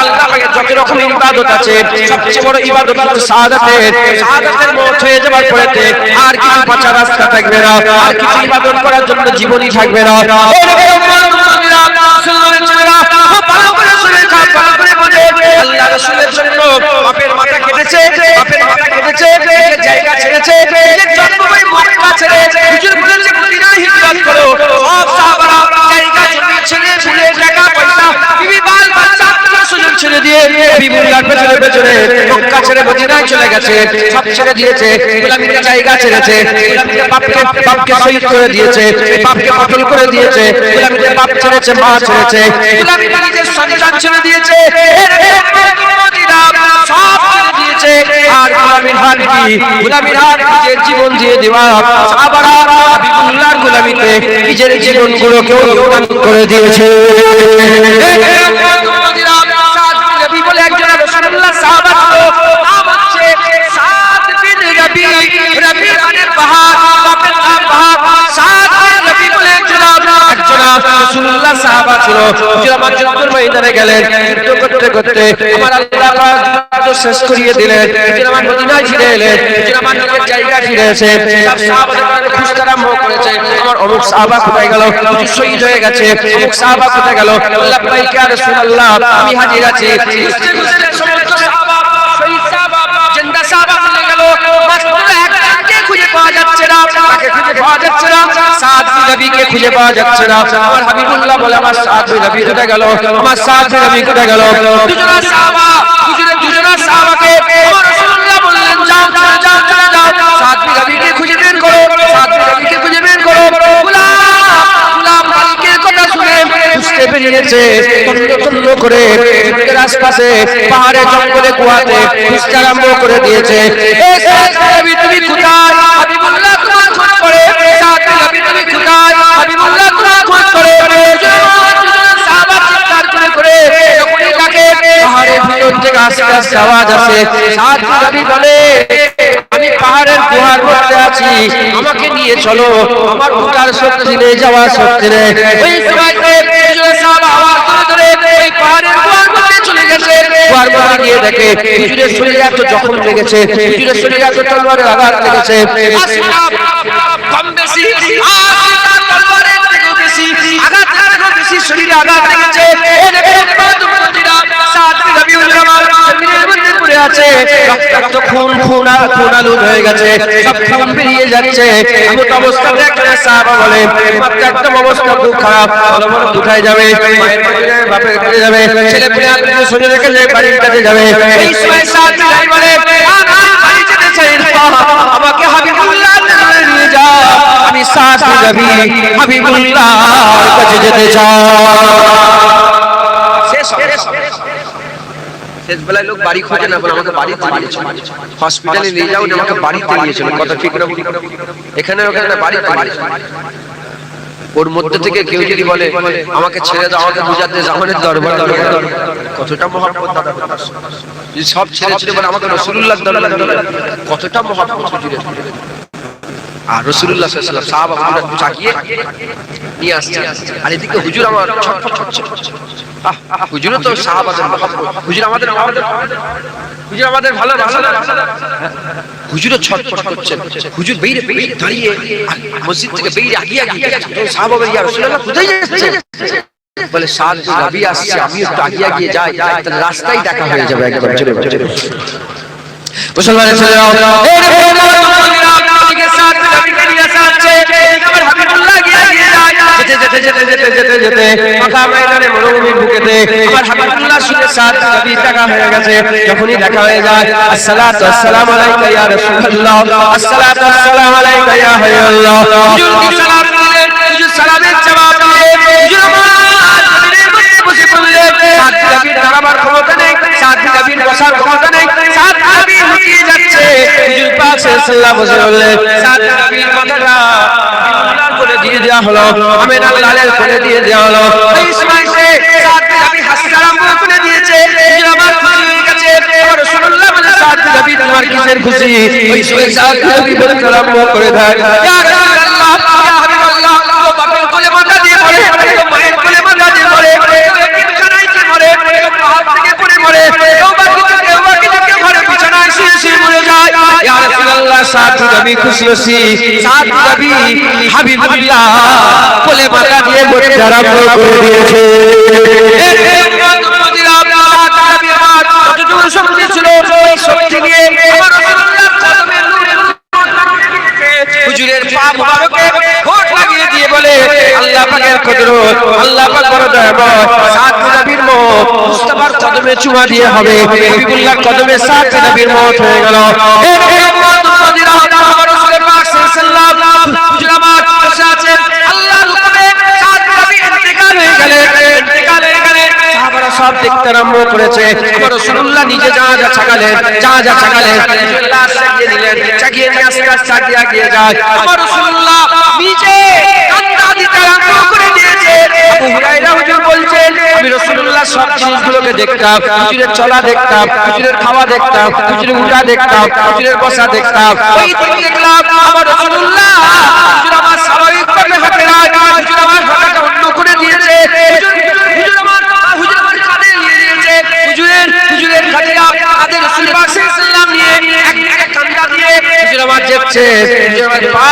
আল্লাহ পাকের যত রকম ইবাদত আছে, সবচেয়ে বড় ইবাদত হচ্ছে শাহাদাতের। শাহাদাতের মওত হয়ে যাবার পরেতে আর কিছু বাঁচার রাস্তা থাকবে না, আর কিছু ইবাদত করার জন্য জীবনই থাকবে না। এই নবীর উম্মতরা, মুসলমানের ছেলেরা, খুব ভালো করে শুনে যাও, ভালো করে বোঝো, আল্লাহ রাসূলের জন্য বাপের মাথা কেটেছে, বাপের মাথা কেটেছে, নিজের জায়গা ছেড়েছে, নিজের জন্মভূমি মক্কা ছেড়ে হুজুর বলেছে মদিনায় হিজরত করো। সব সাহাবারা জায়গা জমি ছেড়ে ছুড়ে টাকা পয়সা বিবি বাল বাচ্চা আত্মীয় স্বজন ছেড়ে দিয়ে হাবিবুল্লাহর পেছনে পেছনে মক্কা ছেড়ে মদিনায় চলে গেছে, সব ছেড়ে দিয়েছে, গোলামীর জায়গা ছেড়েছে, গোলামীর বাপকে শহীদ করে দিয়েছে, বাপকে কতল করে দিয়েছে, গোলামীর বাপ ছেড়েছে, মা ছেড়েছে, গোলামীর নিজের সন্তান ছেড়ে দিয়েছে, সব ছেড়ে দিয়েছে। আর গোলামীর হাত কি, গোলামীর হাত নিজের জীবন দিয়ে দেওয়া সাহাবারা হাবিবুল্লাহর গোলামীতে নিজের জীবনগুলোকেও দান করে দিয়েছে। নবী বলে একজন রাসূলুল্লাহ সাহাবা ছিল, নাম হচ্ছে সাদ বিন রবি, রবি খানের বাহার, বাপের নাম বাহার। সাদ বিন রবি বলে একজন রাসূলুল্লাহ সাহাবা ছিল। আমার যুদ্ধের ময়দানে গেলেন, যুদ্ধ করতে করতে আমার আল্লাহ পাক যুদ্ধ শেষ করিয়ে দিলেন, আমার মদিনায় ফিরে এলেন, আমার নিজের জায়গা ফিরে এসে সব সাহাবাদের খুঁজতে আরম্ভ করেছে। আমার অমুক সাহাবা কোথায় গেল, শহীদ হয়ে গেছে, অমুক সাহাবা কোথায় গেল, লাব্বাইক ইয়া রাসূলুল্লাহ, আমি হাজির আছি। খুঁজতে খুঁজতে সমস্ত সাহাবা, শহীদ সাহাবা, জিন্দা সাহাবা চলে গেল, মাত্র একজনকে খুঁজে পাওয়া যাচ্ছে না, তাকে খুঁজে পাওয়া যাচ্ছে না, সাদ বিন রবিকে খুঁজে পাওয়া যাচ্ছে না। আমার হাবিবুল্লাহ বলে, আমার সাদ বিন রবি কোথায় গেল, আমার সাদ বিন রবি কোথায় গেল? দুজনা সাহাবা, দুজনা সাহাবাকে আমার রাসূলুল্লাহ বললেন, যাও চলে যাও চলে যাও, সাদ বিন রবিকে খুঁজে বের করো, সাদ বিন রবিকে খুঁজে বের করো। গোলাম মালিকের কথা শুনে বুঝতে পেরিয়েছে, তন্ন তন্ন করে আশপাশে পাহাড়ে জঙ্গলে কুয়াতে খুঁজতে আরম্ভ করে দিয়েছে। এই সাদ বিন রবি তুমি কোথায়? হাবিবুল্লাহ তোমার খোঁজ করে। সাদ বিন রবি তুমি কোথায়? হাবিবুল্লাহ তোমার খোঁজ করে। সাহাবা চিৎকার করে করে যখনই তাকে পাহাড়ের ভিতর থেকে আস্তে আস্তে আওয়াজ আসে, সাদ বিন রবি বলে, আমি পাহাড়ের গুহার মধ্যে আছি, আমাকে নিয়ে চলো, আমার উঠার শক্তি নেই, যাওয়ার শক্তি নেই। ওই সময়তে সাহাবা আওয়াজ করে ধরে ওই পাহাড়ের গুহার মধ্যে চলে গেছে। গুহার মধ্যে গিয়ে দেখে হুজুরের শরীরে এত জখম লেগেছে, হুজুরের শরীরে এত তলোয়ারের আঘাত লেগেছে, কম বেশি তলোয়ারের থেকেও বেশি আঘাত বেশি শরীরে আঘাত লেগেছে। সাদ বিন রবি জমিনের মধ্যে পড়ে আছে, রক্তাক্ত খুন খুন আলুদ হয়ে গেছে, সব খুন বেরিয়ে যাচ্ছে। এমন অবস্থা দেখলে সাহাবা বলে, মাত্র একদম অবস্থা খুব খারাপ, বড় বড় কোথায় যাবে, মায়ের কাছে যাবে, বাপের কাছে যাবে, ছেলে পেলে আত্মীয় স্বজন রেখে যাবে, বাড়ির কাছে যাবে। এই সময় সাদ বিন রবি বলে, বাড়ি যেতে চাই না, আমাকে হাবিবুল্লাহর কাছে নিয়ে যাও, আমি সাদ বিন রবি হাবিবুল্লাহর কাছে যেতে চাই। শেষ বেলায় লোক বাড়ি খোঁজে না, বলে আমাকে বাড়িতে দিয়েছে, হসপিটালে নিয়ে যাও, আমাকে বাড়িতে দিয়েছিল, কথা ঠিক না? এখানে ওখানে বাড়িতে দিয়েছে। ওর মধ্যে থেকে কেউ যদি বলে আমাকে ছেড়ে দাও, আমাকে বুঝাতে জামানের দরবার, কতটা মহব্বত, সব ছেড়ে ছেড়ে বলে আমাকে রাসূলুল্লাহর দরবার, কতটা মহব্বত হুজুরের। আর রাসূলুল্লাহ সাল্লাল্লাহু আলাইহি ওয়াসাল্লাম সাহাবাদের চাকিয়ে নিয়ে আসছে, আর এদিকে হুজুর আমার ছটফট করছে। হুজুর তো সাহাবাদের মহব্বত, হুজুর আমাদের হুজুর আমাদের ভালো ভালো, হুজুর ছটফট করছেন। হুজুর বেরিয়ে বেরিয়ে দাঁড়িয়ে মসজিদ থেকে বেরিয়ে আগিয়ে আগিয়ে সাহাবা বলে, ইয়া রাসূলুল্লাহ কোথায় যাচ্ছেন? বলে, সাদ বিন রবি আসছে, আমি একটু আগিয়ে আগিয়ে যাই, তাহলে রাস্তায় দেখা হয়ে যাবে একদম। চলে চলে মুসলমানের ছেলেরা, সাদ বিন রবিকে নিয়ে আসা হচ্ছে, আমার হাবিবুল্লাহ গিয়ে যায়, যেতে যেতে যেতে যেতে যেতে ফাঁকা ময়দানে মরুভূমির বুকেতে আমার হাবিবুল্লাহ শুনে সাদ বিন রবি দেখা হয়ে গেছে। যখনই দেখা হয়ে যায়, আসসালাতু ওয়াসসালামু আলাইকা ইয়া রাসূলুল্লাহ, আসসালাতু ওয়াসসালামু আলাইকা ইয়া হাবিবাল্লাহ। হুজুর কি সালাম দিলেন, হুজুর সালামের জবাব দিলেন, হুজুর আমার জমিনের মধ্যে বসে পড়লেন। সাদ বিন রবির দাঁড়াবার ক্ষমতা নেই, সাদ বিন রবির বসার ক্ষমতা নেই, সাদ বিন রবি লুটিয়ে যাচ্ছে। হুজুর পাক সাল্লাল্লাহু আলাইহি ওয়াসাল্লাম বসে বললেন, সাদ বিন রবির মাথাটা হাবিবুল্লাহর কোলে দিয়ে দেওয়া হলো, আমিনার লালের কোলে দিয়ে দেওয়া হলো। এই সময় সে সাদ বিন রবি হাসতে আরম্ভ করে দিয়েছে, হুজুর আমার খুশি হয়ে গেছে। রাসূলুল্লাহ বলে, সাদ বিন রবি তোমার কিসের খুশি? ওই সময় সাদ বিন রবি বলতে আরম্ভ করে দেয়, ইয়া রাসূলুল্লাহ, ইয়া হাবিবাল্লাহ, ও বাপের কোলে মাথা দিয়ে পড়ে, ও মায়ের কোলে মাথা দিয়ে পড়ে, বিছানায় যে মরে, পাহাড় থেকে পড়ে মরে, ও বাকি থেকে ঘরে বিছানায় শুয়ে শুয়ে মরে যায়। ইয়া রাসূলুল্লাহ, সাদ বিন রবি খুশি হয়েছি, সাদ বিন রবি হাবিবুল্লাহ কোলে মাথা দিয়ে পড়তে আরম্ভ করে দিয়েছে। শক্তি ছিল, ওই শক্তি নিয়ে আমার রাসূলুল্লাহর কদমের হুজুরের পা মুবারকে ঠোঁট লাগিয়ে দিয়ে বলে, আল্লাহ পাকের কুদরত আল্লাহ পাক বড় দয়াময় সাত নবীর মওত মুস্তাফার কদমে চুমা দিয়ে হবে হাবিবুল্লাহর কদমে সাত নবীর মওত হয়ে গেল এই মওত মদিনা আমার রাসূল পাক সাল্লাল্লাহু আলাইহি ওয়াসাল্লাম হুজুরাবাদ বসে আছেন আল্লাহর হুকুমে সাত নবী ইন্তেকাল হয়ে গেলেন সাহাবারা সব দেখতে আরম্ভ করেছে আমার রাসূলুল্লাহ নিজে যা ছাগালেন রাসূলুল্লাহ সাজিয়ে দিলেন চাগিয়ে নিয়ে আস্তে চাগিয়ে গিয়ে যায় আমার রাসূলুল্লাহ নিজে কান্না দিতে আরম্ভ করে দিয়েছে আবু হুরায়রা হুজুর বলছেন আমি রাসূলুল্লাহ সব জিনিসগুলোকে দেখতাম হুজুরের চলা দেখতাম হুজুরের খাওয়া দেখতাম হুজুরের উঠা দেখতাম হুজুরের বসা দেখতাম ওই দেখলাম আমার রাসূলুল্লাহ হুজুর আমার স্বাভাবিকভাবে হাঁটে না হুজুর আমার হাঁটাটা অন্য করে দিয়েছে হুজুর আমার কাঁধে নিয়ে নিয়েছে হুজুরের কাঁধে কাঁধে রাসূল পাক সাল্লাল্লাহু আলাইহি ওয়াসাল্লাম নিয়ে এক কান্দা দিয়ে হুজুর আমার যাচ্ছে হুজুর আমার পা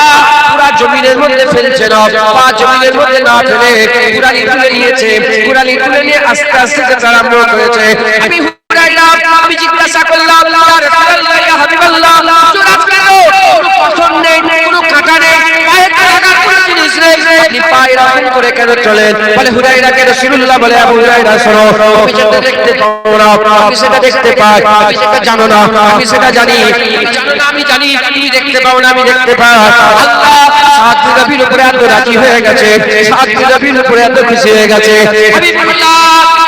পুরো জমিনের মধ্যে ফেলছে না পা জমিনের মধ্যে না ফেলে কুরালি তুলে নিয়েছে কুরালি তুলে নিয়ে আস্তে আস্তে যেতে আরম্ভ করেছে আমি হুরায়রা আমি জিজ্ঞাসা করলাম ইয়া রাসূলুল্লাহ ইয়া হাবিবাল্লাহ হুজুর আজকে তো কোনো পছন্দ নেই কোনো কাঁটা নেই পায়ে কাঁটা কোনো জিনিস নেই আপনি পায়ে রাখুন করে কেন চলেন বলে হুরায়রাকে রাসূলুল্লাহ বলে আবু হুরায়রা শোনো তুমি যেটা দেখতে পাও না আমি সেটা দেখতে পাই তুমি সেটা জানো না আমি সেটা জানি তুমি জানো না আমি জানি তুমি দেখতে পাও না আমি দেখতে পাই আল্লাহ সাত নবীর উপরে এত রাজি হয়ে গেছে সাত নবীর উপরে এত খুশি হয়ে গেছে হাবিবুল্লাহ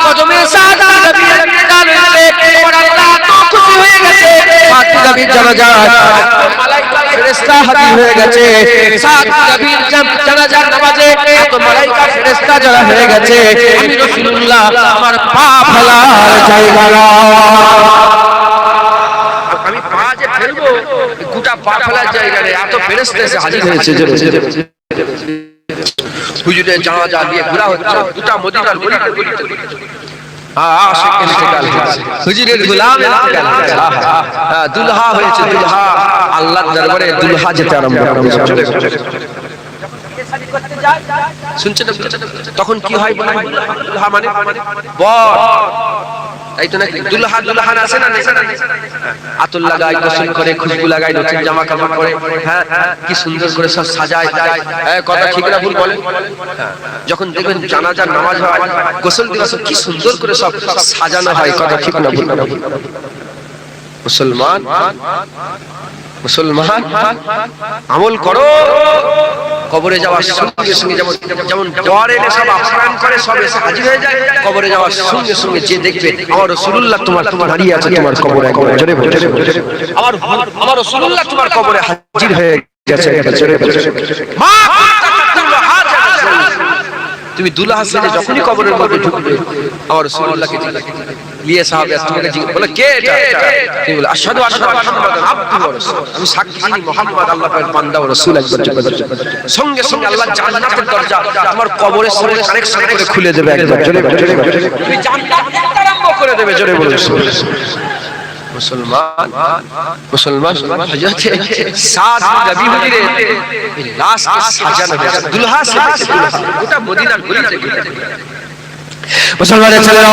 কদমে সাত নবীর ইন্তেকাল হয়েছে আর আল্লাহ তো খুশি হয়ে গেছে সাত নবীর জানাজা মালায়েকা ফেরেশতা হাজির হয়ে গেছে সাত নবীর জানাজার নামাজে এত মালায়েকা ফেরেশতা জড়ো হয়ে গেছে আমি রাসূলুল্লাহ আমার পা ফেলার জায়গা না আমি পা যে ফেলবো গোটা পা ফেলার জায়গা নেই এত ফেরেশতা এসে হাজির হয়েছে হুজুরের জানাজা দিয়ে ঘোরা হচ্ছে গোটা মদিনার গলিতে আশিক ইন্তেকাল হয়েছে হুজুরের গোলাম ইন্তেকাল হয়েছে দুলহা হয়েছে দুলহা আল্লাহর দরবারে দুলহা যেতে আরম্ভ করেছে শুনছেন তখন কি হয় দুলহা মানে বর তাই তো নাকি দুলহা দুলহান আছে না আতর লাগায় গোসল করে খুশবু লাগায় নতুন জামা কাপড় পরে হ্যাঁ কি সুন্দর করে সব সাজায় কথা ঠিক না ভুল বলে যখন দেখবেন জানাজার নামাজ হয় গোসল দিবস কি সুন্দর করে সব সাজানো হয় কথা ঠিক না ভুল মুসলমান আমল করো কবরে যাওয়ার সঙ্গে সঙ্গে যেমন জ্বর এলে সব আপ্যায়ন করে সব এসে হাজির হয়ে যায় কবরে যাওয়ার সঙ্গে সঙ্গে যে দেখবে আমার রাসূলুল্লাহ তোমার দাঁড়িয়ে আছে তোমার কবরে আমার রাসূলুল্লাহ তোমার কবরে হাজির হয়ে গেছে মা তুমি দুলহা সেজে যখনই কবরের মধ্যে ঢুকবে আমার রাসূলুল্লাহকে লিয়ে সাহাবে তোমাকে বলে কে এটা তুমি বলে আশহাদু আন্না মুহাম্মাদান আবদুহু ওয়া রাসূলুহু আমি সাক্ষী দিই মুহাম্মদ আল্লাহর বান্দা ও রাসূল একবার সঙ্গে সঙ্গে আল্লাহ জান্নাতের দরজা তোমার কবরের সঙ্গে কানেকশন করে খুলে দেবে একবার জোরে তুমি জান্নাত দেখতে আরম্ভ করে দেবে জোরে বলে মুসলমান হযরত সাদ নবী হুজুরে লাশ কে সাজানো হয়েছে দুলহা সেজেছে গোটা মদিনার গলিতে মুসলমানের ছেলেরা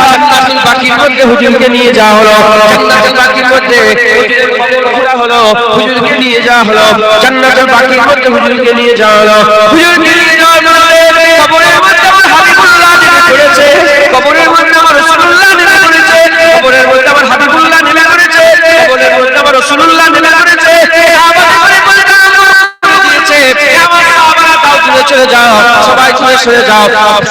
জান্নাতুল বাকির মধ্যে হুজুরকে নিয়ে যাওয়া হলো জান্নাতুল বাকির মধ্যে হুজুরের কবর খোঁড়া হলো হুজুরকে নিয়ে যাওয়া হলো জান্নাতুল বাকির মধ্যে হুজুরকে নিয়ে যাওয়া হলো হুজুরকে নিয়ে যাওয়ার মধ্যে কবরের মধ্যে আমার হাবিবুল্লাহ নেমে পড়েছে কবরের মধ্যে আমার রাসূলুল্লাহ নেমে পড়েছে কবরের মধ্যে আমার হাবিবুল্লাহ নেমে পড়েছে কবরের মধ্যে আমার রাসূলুল্লাহ নেমে পড়েছে চলে যাও সবাই দূরে সরে যাও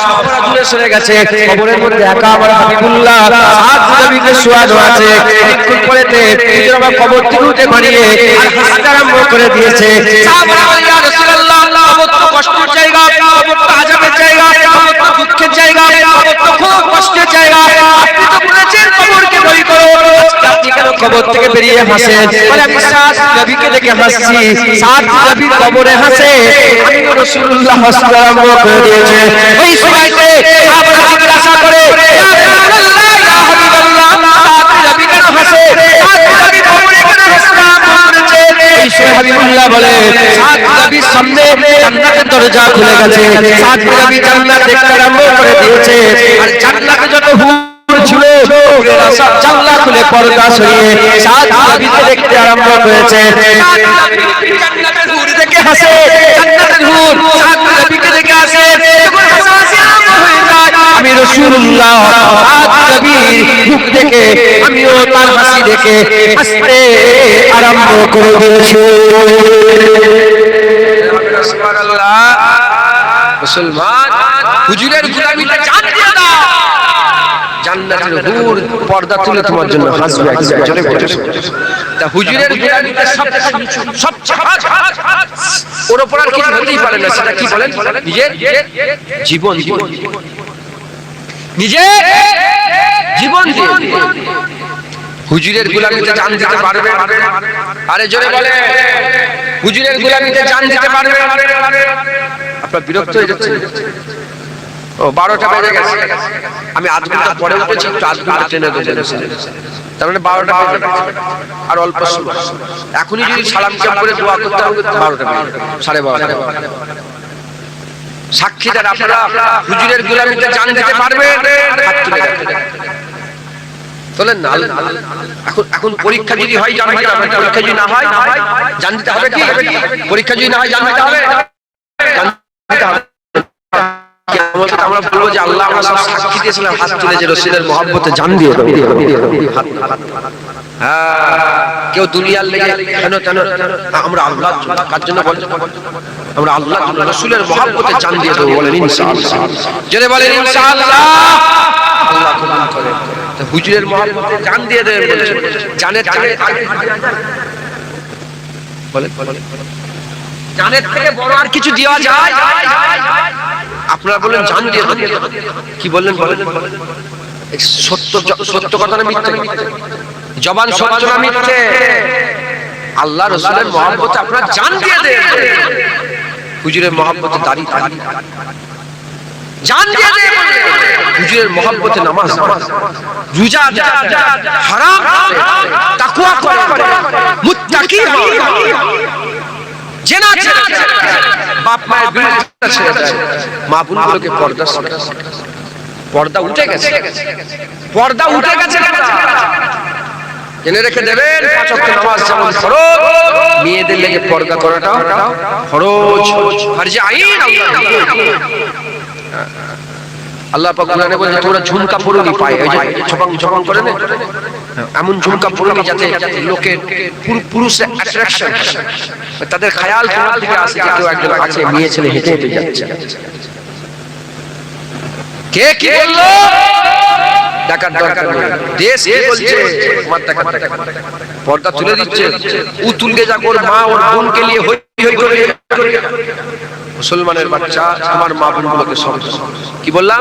সবাই দূরে সরে গেছে কবরের মধ্যে একা আমার হাবিবুল্লাহ সাত নবীকে শোয়ানো আছে একটু পরেতে হুজুর আমার কবর থেকে উঠে মারিয়ে আর হাসতে আরম্ভ করে দিয়েছে সাহাবারা বলে ইয়া রাসূলুল্লাহ কবর তো কষ্টের জায়গা কবর তো আযাবের জায়গা কবর তো দুঃখের জায়গা কবর তো খুব কষ্টের জায়গা আপনি তো বলেছেন কবরকে ভয় করো আপনি কেন কবর থেকে বেরিয়ে হাসেন বলে আমি সাত নবীকে দেখে হাসছি সাত নবী কবরে হাসে আমি রাসূলুল্লাহ হাসতে আরম্ভ করে দিয়েছে ওই সময়তে সাহাবারা জিজ্ঞাসা করে ইয়া রাসূলুল্লাহ ইয়া হাবিবাল্লাহ সাত নবী কেন হাসে সাত নবী কবরে কেন হাসতে আরম্ভ করেছে এই সময় হাবিবুল্লাহ বলে সাত নবীর সামনে জান্নাতের দরজা খুলে গেছে সাত নবী জান্নাত দেখতে আরম্ভ করে দিয়েছে আর জান্নাতে যত হুর ছিল জানলা খুলে পর্দা সরিয়ে সাত নবীকে দেখতে আরম্ভ করেছে। জান্নাতের হুর দেখে হাসে, জান্নাতের হুর সাত নবীকে দেখে হাসে। যখন হাসাহাসি আরম্ভ হয়ে যায়, আমি রাসূলুল্লাহ সাত নবীর মুখ দেখে আমিও তার হাসি দেখে হাসতে আরম্ভ করে দিয়েছি। সুবহানাল্লাহ। মুসলমান, হুজুরের গোলামিতে জান দিয়ে দাও। জান্নাতের হুর পর্দা তুলে তোমার জন্য হাসবে। জোরে বলো। তা হুজুরের গোলামিতে সবচেয়ে ওর উপর আর কিছু হতেই পারে না। সেটা কি বলেন? নিজের জীবন, নিজের জীবন দিয়ে হুজুরের গোলামিতে জান দিতে পারবে। আরে জোরে বলে, হুজুরের গোলামিতে জান দিতে পারবে। আপনার বিরক্ত হয়ে যাচ্ছে? ও 12টা বেজে গেছে, আমি আধ ঘন্টা পরে উঠেছি, একটু আধ ঘন্টা ট্রেনে গেছে, তার মানে 12টা বেজে গেছে আর অল্প সময়। এখনই যদি সালাম কালাম করে দোয়া করতে হবে 12টা বেজে যাবে, 12:30। সাক্ষীদার আপনারা হুজুরের গোলামিতে জান দিতে পারবে? হাত তুলে রাখেন। তোলেন না। এখন পরীক্ষা যদি হয় জান দিতে হবে, পরীক্ষা যদি না হয় জান দিতে হবে কি? পরীক্ষা যদি না হয় জান দিতে হবে, জান দিতে হবে। আমরা বলবো যে আল্লাহ আমরা সব সাক্ষী দিয়েছিলাম, হাত তুলে যে রাসূলের মহব্বতে জান দিয়ে দাও। কেউ দুনিয়ার লেগে কেন কেন, আমরা আল্লাহ কার জন্য বলছি? আমরা আল্লাহ রাসূলের মহব্বতে জান দিয়ে দেবো। বলেন ইনশাআল্লাহ। জোরে বলেন ইনশাআল্লাহ। আল্লাহ কবুল করে। তো হুজুরের মহব্বতে জান দিয়ে দেবে বলছেন। জানের বলেন, জানের থেকে বড় আর কিছু দেওয়া যায়? আপনারা বলেন জান দিয়ে দেন। কি বললেন বলেন? সত্য কথা না মিথ্যে? জবান সত্য না মিথ্যে? আল্লাহ রাসূলের মহব্বতে আপনারা জান দিয়ে দেন। হুজুরের মহব্বতে দাঁড়িয়ে জান দিয়ে দেন। হুজুরের মহব্বতে নামাজ, রোজা, হারাম তাকওয়া করে, মুত্তাকি হয়, জেনা ছেড়ে দেয়, বাপ মায়ের বিরুদ্ধে ছেড়ে দেয়, মা বোনগুলোকে পর্দা শেখায়। পর্দা উঠে গেছে, পর্দা উঠে গেছে। জেনে রেখে দেবেন, 5 ওয়াক্ত নামাজ যেমন ফরজ, মেয়েদের লেগে পর্দা করাটাও ফরজ, ফরজে আইন। আল্লাহ পাক কোরআনে বলেন তোমরা ঝুমকা পরোনি পায়, ওই যে ছপাং ছপাং করে না, এমন ঝুমকা পরোনি যাতে লোকের পুরুষের অ্যাট্রাকশন, তাদের খেয়াল তোমার দিকে আসে যে কেউ একজন আছে, মেয়ে ছেলে হেঁটে হেঁটে যাচ্ছে। কে কি বললো দেখার দরকার নেই, দেশ কে বলছে তোমার দেখার দরকার। পর্দা তুলে দিচ্ছে, ও তুলকে যা ওর মা ওর বোনকে নিয়ে হই হই করে। মুসলমানের বাচ্চা আমার মা বোনগুলোকে সব কি বললাম?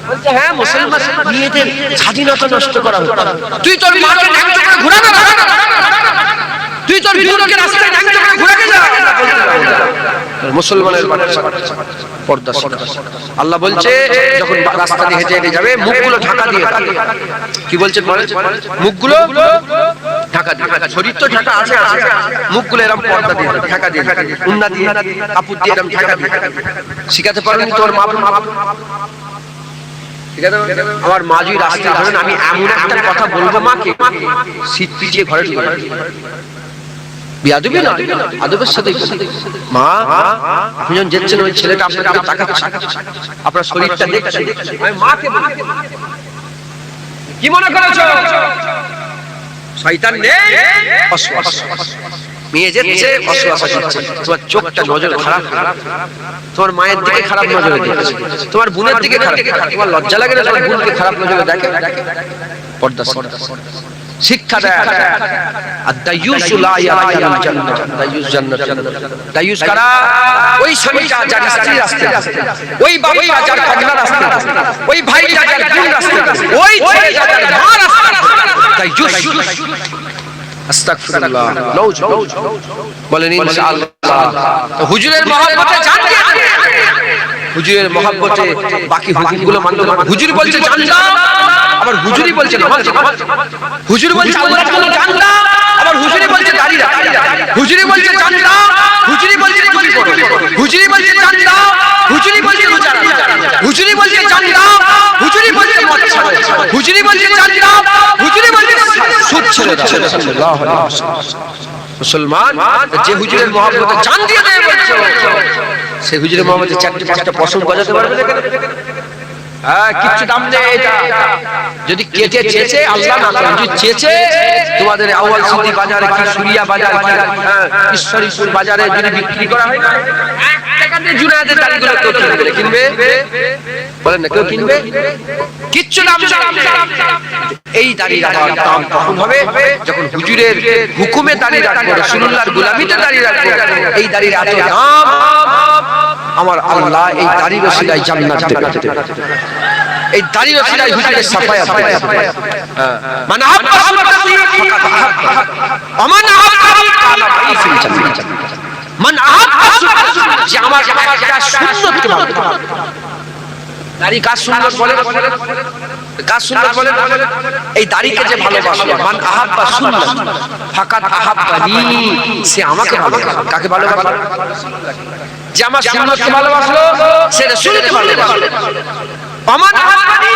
বলছে হ্যাঁ মুসলমান মেয়েদের স্বাধীনতা নষ্ট করা হচ্ছে। তুই তোর মাকে ন্যাংটো করে ঘোরাবে না, তুই তোর বিরুদ্ধে রাস্তায় ন্যাংটো করে ঘোরাবে না। মুসলমানের বাচ্চা পর্দা শিখা। আল্লাহ বলছে যখন রাস্তা দিয়ে হেঁটে হেঁটে যাবে মুখগুলো ঢাকা দিয়ে, কি বলছে মুখগুলো ঢাকা দিয়ে, শরীর তো ঢাকা আছে, মুখগুলো এরকম পর্দা দিয়ে ঢাকা দিয়ে, উন্না দিয়ে কাপড় দিয়ে এরকম ঢাকা দিয়ে। শিখাতে পারবেন তোর মা? আমার মা যদি রাস্তায় ধরেন, আমি এমন একটা কথা বলবো মাকে, শীত পিছিয়ে ঘরে ঢুকে বিয়াদবি না, আদবের সাথে মা আপনি যখন যেচ্ছেন ওই ছেলেটা আপনাকে তাকাচ্ছে, আপনার শরীরটা দেখছে, আমি মাকে বলি কি মনে করেছো শয়তান নেই, মেয়ে যেচ্ছে অসুয়াশা দিচ্ছে, তোমার চোখটা নজর খারাপ, তোমার মায়ের দিকে খারাপ নজরে দিচ্ছে, তোমার বোনের দিকে খারাপ, তোমার লজ্জা লাগে না তোমার বোনকে খারাপ নজরে দেখে? পর্দা শিক্ষা দেয়। আদ-দায়ুস লা ইয়ারাকাল জান্নাহ, দায়ুস জান্নাত। দায়ুস কারা? ওই স্বামীটা যার স্ত্রী রাস্তায়, ওই বাবাটা যার পাগলা রাস্তায়, ওই ভাইটা যার বোন রাস্তায়, ওই ছেলেটা যার মা রাস্তায়। দায়ুস। আস্তাগফিরুল্লাহ। লউজ বলেন ইনশাআল্লাহ। তো হুজুরের মহব্বতে জান দিয়ে, হুজুরের মহব্বতে বাকি হুকুমগুলো মানতে হবে। হুজুর বলছে জান দাও, আবার হুজুরি বলছে নামাজ, হুজুর বলছে আল্লাহর জন্য জান দাও, আবার হুজুরি বলছে দাড়ি রাখ, হুজুরি বলছে জান দাও, হুজুরি বলছে টুপি পরো, হুজুরি বলছে জান দাও, হুজুরি বলছে রোজা রাখ, হুজুরি বলছে জান দাও, হুজুরি বলছে মদ ছাড়ো, হুজুরি বলছে জান্নাত, হুজুরি বলছে সুদ ছেড়ে দাও। সাল্লাল্লাহু আলাইহি ওয়াসাল্লাম। মুসলমান যে হুজুরের মহব্বতে জান দিয়ে দেয় বলছে, সে হুজুরের মহব্বতে চারটি পাঁচটা পশম বাজাতে পারবে না? কিচ্ছু দাম নেই এটা। যদি কেটে চেয়েছে আল্লাহ না করেন, যদি চেয়েছে তোমাদের আউয়াল সিটি বাজারে কি সুরিয়া বাজার কি ঈশ্বরীপুর বাজারে যদি বিক্রি করা হয় না, 1 টাকা দিয়ে জুনায়েদের দাড়িগুলো কেউ কিনবে? বলেন না, কেউ কিনবে? কিচ্ছু দাম নেই। এই দাড়ি রাখার দাম তখন হবে যখন হুজুরের হুকুমে দাড়ি রাখবো, রাসূলুল্লাহর গোলামিতে দাড়ি রাখবো। এই দাড়ির এত দাম, আমার আল্লাহ এই দাড়ির ওসিলায় জান্নাত দেবে। এই দাড়ির ওসিলায় হুজুরের সাফায়াত দেবে। মান আহাব্বা সুন্নতি ফাকাদ আহাব্বা, ওমান আহাব্বানি কানা মাই ফিল জান্নাত। মান আহাব্বা সুন্নতি, যে আমার একটা সুন্নতকে ভালোবাসে। দাড়ি কার সুন্নত বলে? কার সুন্নত বলে? এই দাড়িকে যে ভালোবাসে, মান আহাব্বা সুন্নতি ফাকাদ আহাব্বানি, সে আমাকে ভালোবাসে। কাকে ভালোবাসে? যে আমার সুন্নতকে ভালোবাসলো সে রাসূলকে ভালোবাসলো। ওমান আহাব্বানি,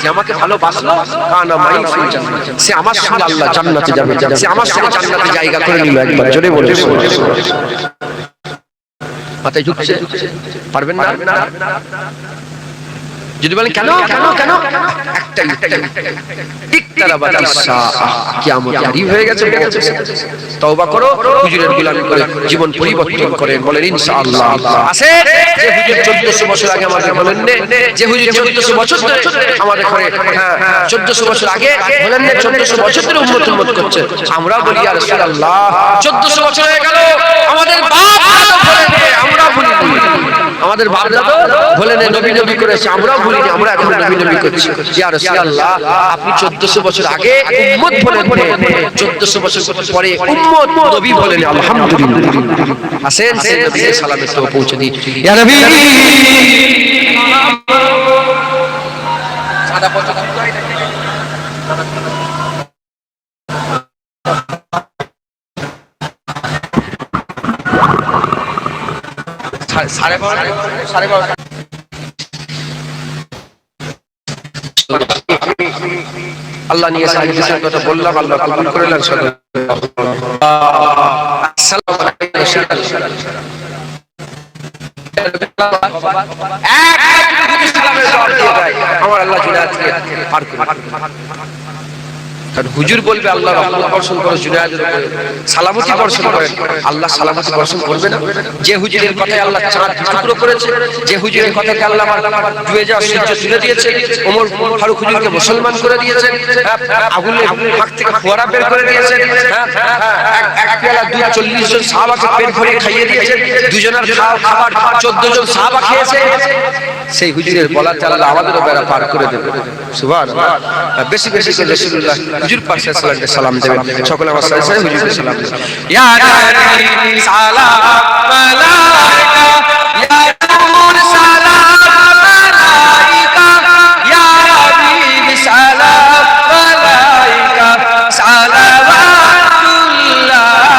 যে আমাকে ভালোবাসলো কানা মাই ফিল জান্নাত, সে আমার সঙ্গে আল্লাহ জান্নাতে যাবে। সে আমার সঙ্গে জান্নাতে জায়গা করে নিল। একবার জোরে বলে মাথায় ঢুকছে? পারবেন না? যদি বলেন কেন কেন কেন, একটাই ইকতারাবাতিস সাআ, কিয়ামত করিব হয়ে গেছে। তওবা করো, হুজুরের গোলামি করে জীবন পরিবর্তন করেন। বলেন ইনশাআল্লাহ। আছে যে হুজুর 1400 বছর আগে আমাদের বলেন নে, যে হুজুর 1400 বছর ধরে আমাদের ঘরে, 1400 বছর আগে বলেন নে, 1400 বছর ধরে উম্মত করছে। আমরা বলি ইয়া রাসূলুল্লাহ 1400 বছর হয়ে গেল, আমাদের বাপ দাদা বলেন নে, আমরা বলি আমাদের বাপ দাদা বলেন নবী নবী করেছে, আমরা বলিনি, আমরা এখন নবী নবী করছি। ইয়া রাসূলুল্লাহ আপনি 1400 বছর আগে উম্মত বলেন, 1400 বছর পরে উম্মত নবী বলেন। আলহামদুলিল্লাহ। আসেন সে নবীর সালামে তো পৌঁছে দিই। ইয়া নবী সাদা পছন্দ সাড়ে 12 আল্লাহ নিয়ে সাহায্যের কথা বললাম, আল্লাহ কবুল করে নেন। আসসালামু আলাইকুম। আমার আল্লাহ জুনায়েদকে পার করে, কারণ হুজুর বলবে আল্লাহ রহমত বর্ষণ করে, জুনায়েদের উপরে সালামতি বর্ষণ করেন, আল্লাহ সালামতি বর্ষণ করবে না? যে হুজুরের কথায় আল্লাহ চাঁদ টুকরো করেছে, যে হুজুরের কথাকে আল্লাহ ডুবে যাওয়া সূর্য তুলে দিয়েছে, ওমর ফারুক হুজুরকে মুসলমান করে দিয়েছেন, আগুনের ফাঁক থেকে ফোয়ারা বের করে দিয়েছেন, এক পেয়ালা দুধ 40 জন সাহাবাকে পেট ভরিয়ে খাইয়ে দিয়েছেন, দুজনের খাবার 14 জন সাহাবা খেয়েছে। সেই হুজুরের বলাতে আল্লাহ আমাদেরও বেড়া পার করে দেবে। সুবহানাল্লাহ। বেশি বেশি করে রাসূলুল্লাহ হুজুর পাক সাল্লাল্লাহু আলাইহি সাল্লাম দেবেন। সকলে আমার সাথে সাথে হুজুরকে সালাম দেবেন। ইয়া নবী সালাম মালাইকা, ইয়া নূর সালাম মালাইকা, ইয়া হাবিব সালাম মালাইকা, সালাওয়াতুল্লাহ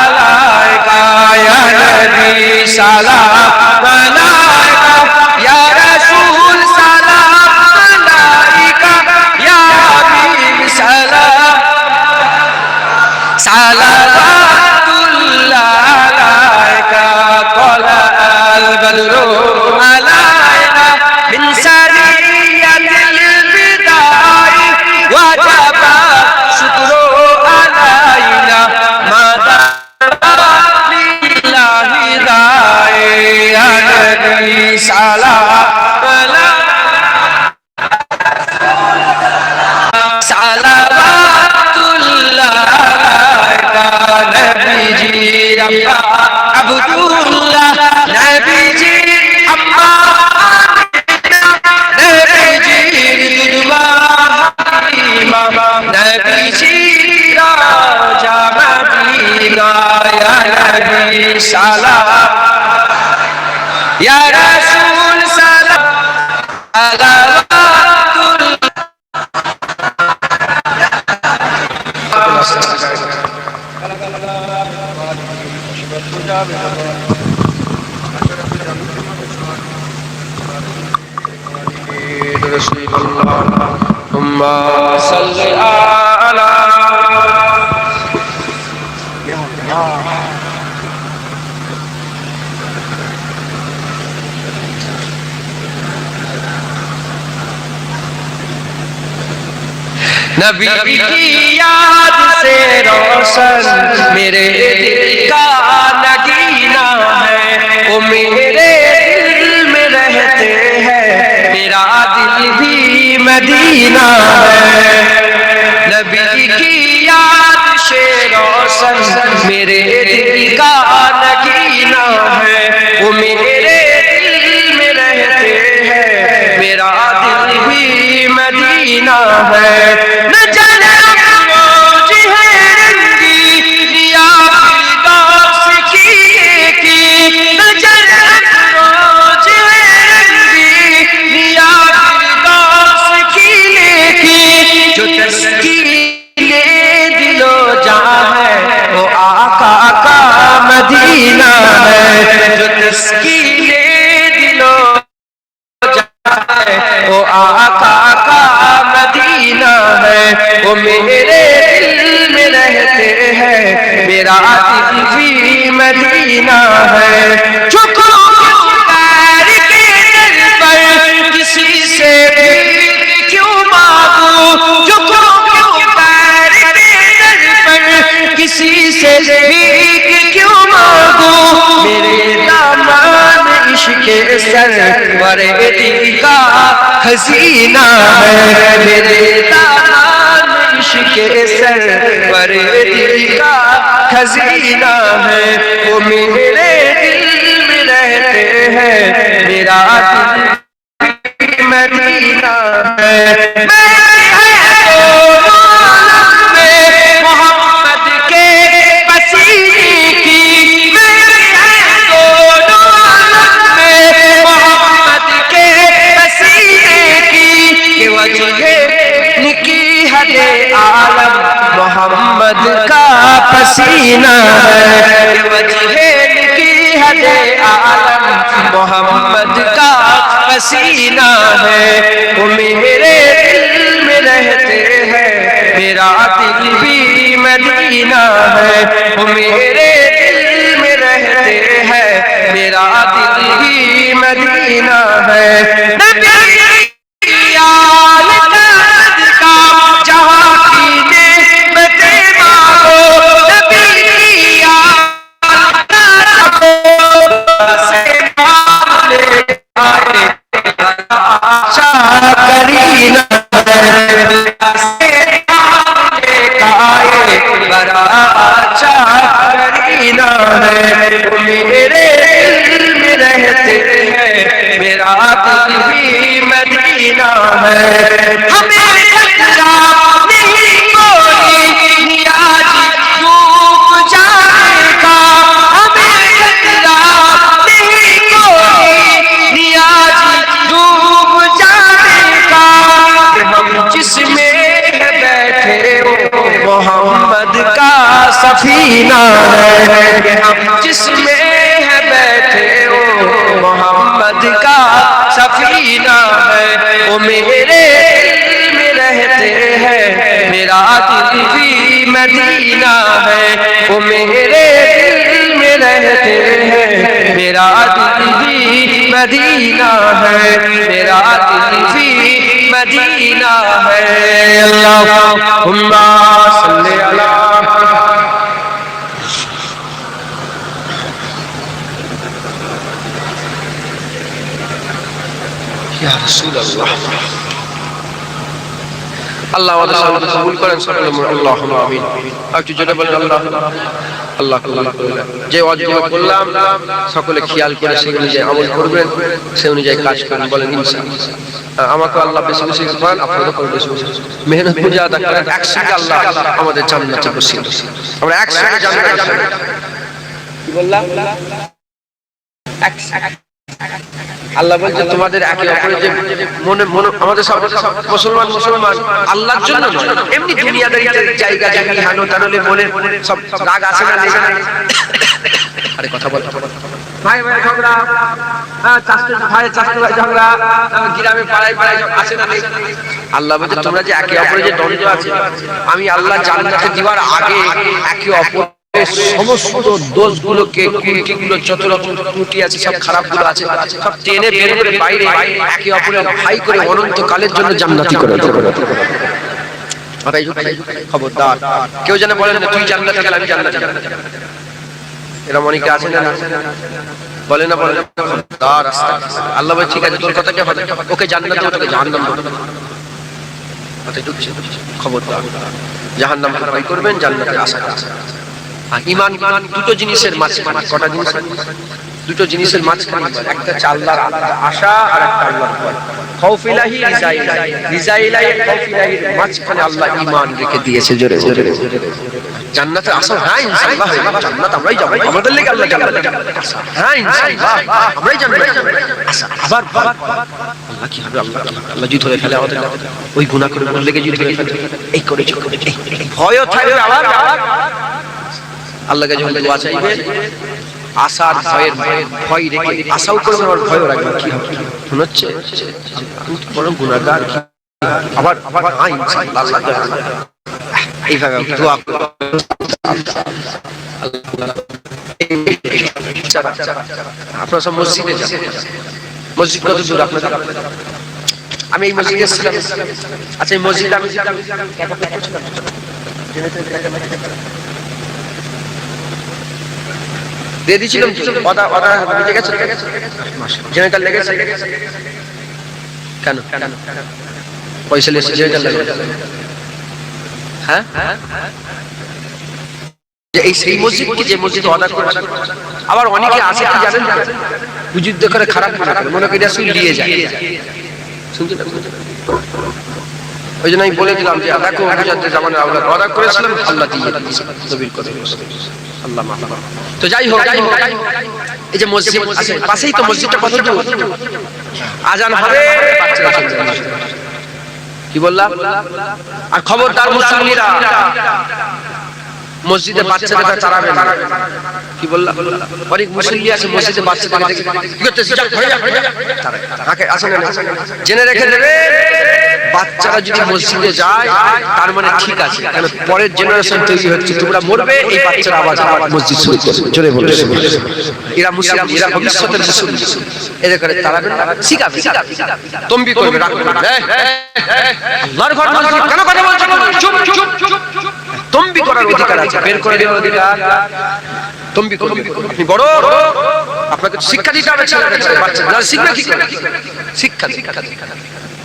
আলাইকা, ইয়া নবী সালাম মালাইকা, ইয়া রাসূল সালাম মালাইকা, ইয়া হাবিব সালাম সালাওয়াতুল্লাহ আলাইকা, তালাআল বদরু আলাইনা মিন সারিয়াতিল বিদাই, ওয়াজাবা শুকরু আলাইনা মাদা লিল্লাহি দাই, ইয়া নবী সালাম সালাওয়াতুল্লাহ আলাইকা, নবীজি আম্মা আব্দুল্লাহ, নবীজি আম্মা নবীজি দুদমা হালিমা, নবীজি রাজা মদিনা, ইয়া নবী সালাম, ইয়া রাসূল সালাম, সালাওয়াতুল্লাহ। হুম্মা সাল্লি আলা نبی کی یاد سے روشن میرے دل کا نگینہ ہے، وہ میرے دل میں رہتے ہیں، میرا دل بھی مدینہ ہے۔ نبی کی یاد سے روشن میرے دل کا نگینہ ہے، وہ میرے دل میں رہتے ہیں، میرا دل بھی مدینہ ہے۔ مدینہ ہے جو تسکین دل و جان ہے، وہ آقا کا مدینہ ہے، وہ میرے دل میں رہتے ہیں، میرا دل بھی مدینہ ہے۔ جھکوں غیر کے در پر کسی سے کیوں مانگوں، جھکوں غیر کے در پر کسی سے کیوں مانگوں، میرے دامن عشق سرور دل کا خزینہ ہے، میرے دامن عشق سرور دل کا خزینہ ہے، وہ میرے دل میں رہتے ہیں، میرا دل مدینہ ہے۔ محمد کا پسینہ ہے، وجہ کی حد عالم محمد کا پسینہ ہے، وہ میرے دل میں رہتے ہیں، میرا دل بھی مدینہ ہے، وہ میرے دل میں رہتے ہیں، میرا دل بھی مدینہ ہے۔ میرے دل میں رہتے ہیں، میرا دل بھی مدینہ ہے۔ ہمیں خطرہ نہیں کوئی نیاز ڈوب جانے کا، ہمیں خطرہ نہیں کوئی نیاز ڈوب جانے کا، ہم جس میں بیٹھے محمد کا سفینہ ہے، ہم جس میں ہے بیٹھے ہو محمد کا سفینہ ہے، وہ میرے دل میں رہتے ہیں، میرا دل بھی مدینہ ہے، وہ میرے دل میں رہتے ہیں، میرا دل بھی مدینہ ہے، میرا دل بھی مدینہ ہے۔ اللہم صلی علی یا رسول اللہ۔ اللہ আমাদের সামনে কবুল করেন সকলে আল্লাহুম্মা আমিন। একটু জোরে বলেন আল্লাহ আল্লাহ কবুল করেন। যে ওয়াজিব করলাম সকলে খেয়াল করে সেই অনুযায়ী আমল করবেন, সেই অনুযায়ী কাজ করবেন, বলেন ইনশাআল্লাহ। আমাকে আল্লাহ বেশি বেশি করেন, আপনাদের উপর বেশি বেশি মেহনত করে আদা করেন, একসাথে আল্লাহ আমাদের জান্নাতে বসিয়ে দেন। আমরা একসাথে জান্নাতে কি বললাম, একসাথে আল্লাহ বলছে তোমাদের একে অপরের যে মনে আমাদের সব মুসলমান আল্লাহর জন্য এমনি দুনিয়াদারিতে জায়গা জমি হানো তানলে মনে সব রাগ আসে না আরে কথা বল ভাই ঝগড়া ভাই ঝগড়া গ্রামে পাড়ায় আসে না আল্লাহ বলছে তোমরা যে একে অপরের যে দ্বন্দ্ব আছে আমি আল্লাহ জান্নাতে দিবার আগে একে অপর সমস্ত দোষগুলোকে কুটিগুলো যত রকম ত্রুটি আছে সব খারাপগুলো আছে সব টেনে বের করে বাইরে একে অপরের ভাই করে অনন্তকালের জন্য জান্নাতি করে দেব। খবরদার কেউ যেন বলেন তুই জান্নাতে গেলে আমি জান্নাতে যাব, এরকম অনেকে আছে না বলে না খবরদার। আল্লাহ বলে ঠিক আছে তোর কথা কে হবে, ওকে জান্নাতে তোকে জাহান্নাম দেব। খবরদার জাহান্নাম ভয় করবেন, জান্নাতে আশা আছে। ঈমান দুটো জিনিসের মাঝখানে, কটা জিনিস? দুটো জিনিসের মাঝখানে, একটা আল্লাহর আশা আর একটা আল্লাহর ভয়। খাউফ ইলাহি রিজা ইলাহি, রিজা ইলাহি খাউফ ইলাহির মাঝখানে আল্লাহ ঈমান রেখে দিয়েছে। জোরে জোরে জান্নাতে আশা, হ্যাঁ ইনশাআল্লাহ জান্নাত আমরাই যাব, আমাদের লাগি আল্লাহ জান্নাত, হ্যাঁ ইনশাআল্লাহ আমরাই জান্নাত আশা। আবার আল্লাহ কি হবে, আল্লাহ যদি ধরে ফেলে আমাদের, ওই গুনাহ করে বললে কি যদি ধরে ফেলে এই করেছো ভয় থাকবে। আবার আল্লাহকে যখন দোয়া চাইবে আশার ভয়ের ভয় রেখে আশাও করবে আর ভয়ও রাখবে, কি হবে মনে হচ্ছে আমি তো বড় গুনাহগার, আবার ইনশাআল্লাহ এইভাবে দোয়া করবে। আপনারা সব মসজিদে যান, মসজিদ কত দূর আপনাদের? আমি এই মসজিদে ছিলাম। আচ্ছা এই মসজিদ আমি দিয়ে দিয়েছিলাম, জেনারেল লেগেছে কেন? পয়সা লেগেছে জেনারেল লেগেছে? হ্যাঁ এই সেই মসজিদ কি যে মসজিদ অর্ডার করেছে? আবার অনেকে আছে কি জানেন, যুদ্ধ করে খারাপ মনে করে আসলে নিয়ে যায়, শুনছেন? ওই জন্য আমি বলে দিলাম যে দেখো মুজাদ্দিদ জামানের অর্ডার করেছিলাম, আল্লাহ দিয়ে তবির করে আল্লাহ মাফ করুন। তো যাই হোক এই যে মসজিদ আছে পাশেই, তো মসজিদটা কত দূর? আজান হবে কি বললাম? আর খবরদার মুসলিমরা মসজিদে বাচ্চাদের তাড়াবে না, কি বললাম? অনেক মুসল্লি আছে মসজিদে বাচ্চাদের কি করতেছে, জেনে রেখে দেবে বাচ্চারা যদি মসজিদে যায় তার মানে ঠিক আছে, কারণ পরের জেনারেশন তৈরি হচ্ছে, তোমরা মরবে এই বাচ্চারা আবার মসজিদ শুরু করবে। জোরে বলে এরা মুসলিম, এরা ভবিষ্যতের মুসলিম, এদের করে তাড়াবে না, শিখাবে, তম্বি করবে, রাখবে আল্লাহর ঘর মসজিদ কেন কথা বলছো, চুপ চুপ চুপ, তম্বি করার অধিকার আছে, বের করে দেওয়ার অধিকার, তম্বি করবে। আপনি বড়, আপনাকে শিক্ষা দিতে হবে, ছেলেদের বাচ্চারা শিখবে কি করে, শিক্ষা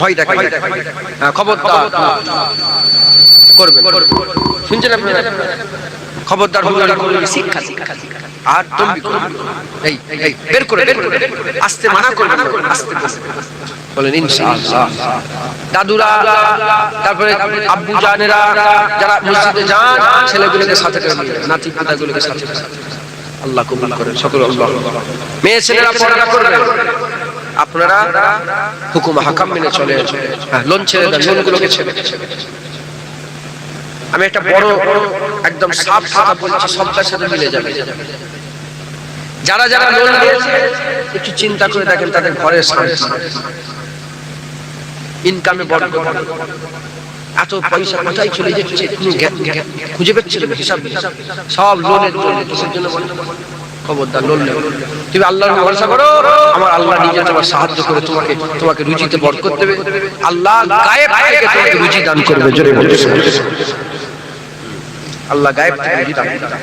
ভয় দেখে, খবরদার করবেন, শুনছেন আপনারা? খবরদার শিক্ষা আর তম্বি করবেন, এই বের করে আস্তে মানা করবেন, আস্তে বলেন ইনশাআল্লাহ। দাদুরা তারপরে আব্বু জানেরা যারা মসজিদে যান ছেলেগুলোকে সাথে করে নিয়ে, নাতি নাতিগুলোকে সাথে, আল্লাহ কবুল করেন সকল। আল্লাহ মেয়ে ছেলেরা পড়াশোনা করবে, আপনারা হুকুম হাকাম মেনে চলে, লোন ছেড়ে দেন, লোনগুলোকে ছেড়ে। আমি একটা বড় একদম সাফ কথা বলছি, সবটার সাথে মিলে যাবে। যারা যারা লোন নিয়েছে একটু চিন্তা করে দেখেন তাদের ঘরের ইনকামে বড় এত পয়সা কোথায় চলে যাচ্ছে, খুঁজে পাচ্ছিল হিসাব, সব লোনের জন্য। কিসের জন্য? খবরদার লোন নেই, তুমি আল্লাহর ভরসা করো, আমার আল্লাহ নিজে তোমার সাহায্য করে তোমাকে রুজিতে বরকত দেবে, আল্লাহ গায়েব থেকে তোমাকে রুজি দান করবে। জোরে বলে আল্লাহ গায়েব থেকে রুজি দান করবে।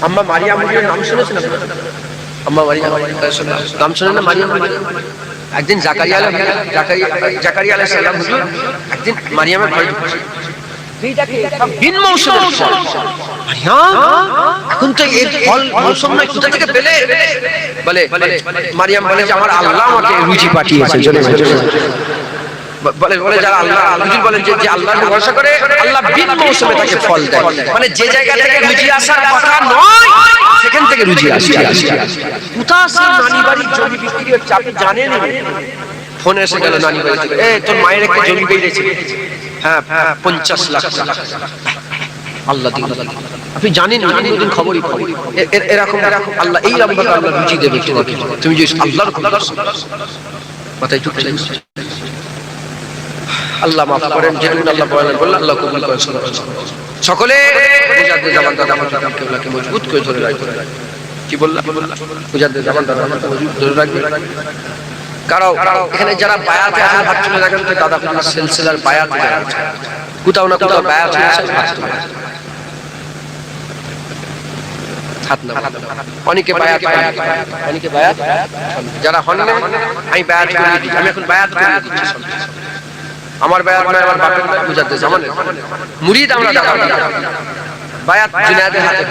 আম্মা মারিয়াম এর নাম শুনেছেন আপনারা? আম্মা মারিয়াম নাম শুনেন না? মারিয়াম একদিন জাকারিয়া আলাইহিস সালাম হুজুর একদিন মারিয়ামের ঘরে ঢুকছে, হিন মৌসুম, এখন তো এর ফল মৌসুম নয়, কোথা থেকে পেলে? বলে মারিয়াম বলে যে আমার আল্লাহ আমাকে রুজি পাঠিয়েছে। বলে যারা আল্লাহ হুজুর বলেন যে আল্লাহকে ভরসা করে আল্লাহ বিন মৌসুমে তাকে ফল দেয়, মানে যে জায়গা থেকে রুজি আসার কথা নয় সেখান থেকে রুজি আসছে। কোথায় সেই নানি বাড়ির জমি বিক্রি হচ্ছে আপনি জানেন? ফোন এসে গেল নানি বাড়ি থেকে, তোর মায়ের একটা জমি বেরিয়েছে, হ্যাঁ 50 লাখ টাকা। আল্লাহ দিন, আপনি জানেন না, কোনদিন খবরই পাবেন। এরকম আল্লাহ এই রকম আল্লাহ রুজি দেবে তোমাকে, তুমি যদি আল্লাহর খবর মাথায় ঢুকে যাবে। আল্লাহ মাফ করেন, যেটুকু আল্লাহ বলেন আল্লাহ কবুল করেন। সকলে মুজাদ্দিদ জামান দাদা কেবলাকে মজবুত করে ধরে রাখবে। কি বললাম? মুজাদ্দিদ জামান দাদা মজবুত ধরে রাখবে। কারণ এখানে যারা বায়াতে আছেন হাত তুলে রাখেন, তো দাদা আপনার সিলসিলার বায়াত কোথাও না কোথাও বায়াত হয়েছে, হাত না। অনেকে বায়াত, অনেকে বায়াত যারা হন না, আমি বায়াত করে দিই, আমি এখন বায়াত করে দিচ্ছি। আমার বায়াত নয়, আমার বাপের বায়াত মুজাদ্দিদ জামানের মুরিদ আমরা দাদা বায়াত জুনায়েদের হাতে,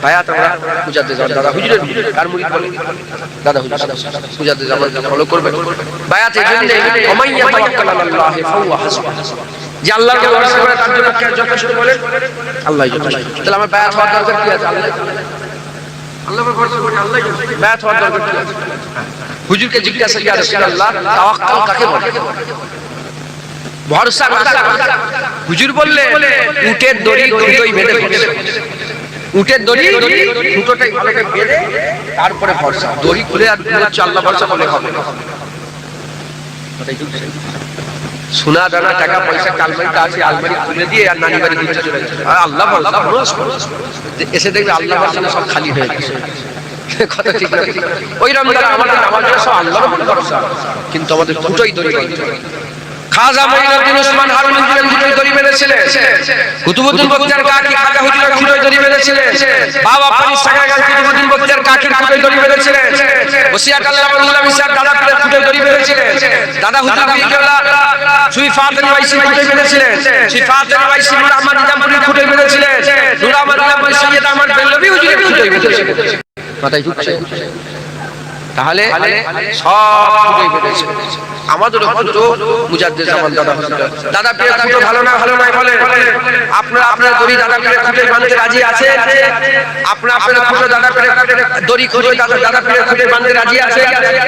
বায়াত আমরা মুজাদ্দিদ জামান দাদা হুজুরের, কার মুরিদ বলে? দাদা হুজুর মুজাদ্দিদ জামান ফলো করবে। বায়াত এই জন্য ওমাইয়া তাওয়াক্কাল আলাল্লাহি ফাহুয়া হাসবুহ, যে আল্লাহকে ভরসা করে তার জন্য যথেষ্ট বলে আল্লাহই যথেষ্ট। তাহলে আমার বায়াত হওয়ার দরকার কি আছে? আল্লাহকে ভরসা করে আল্লাহই যথেষ্ট, বায়াত হওয়ার দরকার কি আছে? হুজুরকে জিজ্ঞাসা ইয়া রাসূলুল্লাহ তাওয়াক্কাল কাকে বলে? ভরসা। হুজুর বললে উটের দড়ি খুঁটোই বেঁধে, উটের দড়ি খুঁটোটাই ভালো করে বেঁধে তারপরে ভরসা। দড়ি খুলে আর হচ্ছে আল্লাহ ভরসা বলে হবে না। সোনা দানা টাকা পয়সা আলমারিতে আছে, আলমারি খুলে দিয়ে আর নানি বাড়ি ঘুরতে চলে গেছে, আল্লাহ ভরসা। এসে দেখবে আল্লাহ ভরসা সব খালি হয়ে গেছে। কথা ঠিক না? ওই রকম আমাদের আমাদের সব আল্লাহর উপর ভরসা, কিন্তু আমাদের খুঁটোই দড়ি বাঁধতে হবে। খাজা মঈনুদ্দিন ওসমান হারুনি খুঁটোই দড়ি বেঁধেছিলেন, কুতুবউদ্দিন বখতিয়ার কাকি খাজা হুজুরের খুঁটোই দড়ি বেঁধেছিলেন, বাবা ফরিদ সাকাগান কুতুবউদ্দিন বখতিয়ার কাকির খুঁটোই দড়ি বেঁধেছিলেন, ওসিয়াত আল্লাহ মোল্লা মিসার দাদা পীরের খুঁটোই দড়ি বেঁধেছিলেন, দাদা হুজুর বিকেলা সুই ফাতেমা ওয়াইসি খুঁটোই বেঁধেছিলেন, সুই ফাতেমা ওয়াইসি নূর আহমদ নিজামপুরীর খুঁটোই বেঁধেছিলেন, নূর আহমদ নিজামপুরী সৈয়দ আহমদ বেল্লভী হুজুরের খুঁটোই বেঁধেছিলেন। মাথায় ঢুকছে? তাহলে সব খুঁটোই বেঁধেছে। আমাদের খুঁটো মুজাদ্দিদ জামান দাদা দাদা পীরের খুঁটো ভালো না ভালো নয় বলে, আপনারা আপনার দড়ি দাদা পীরের খুঁটোই বাঁধতে রাজি আছে? আপনারা আপনার খুঁটো দাদা পীরের দড়ি খুঁটোই দাদা পীরের খুঁটোই বাঁধতে রাজি আছে?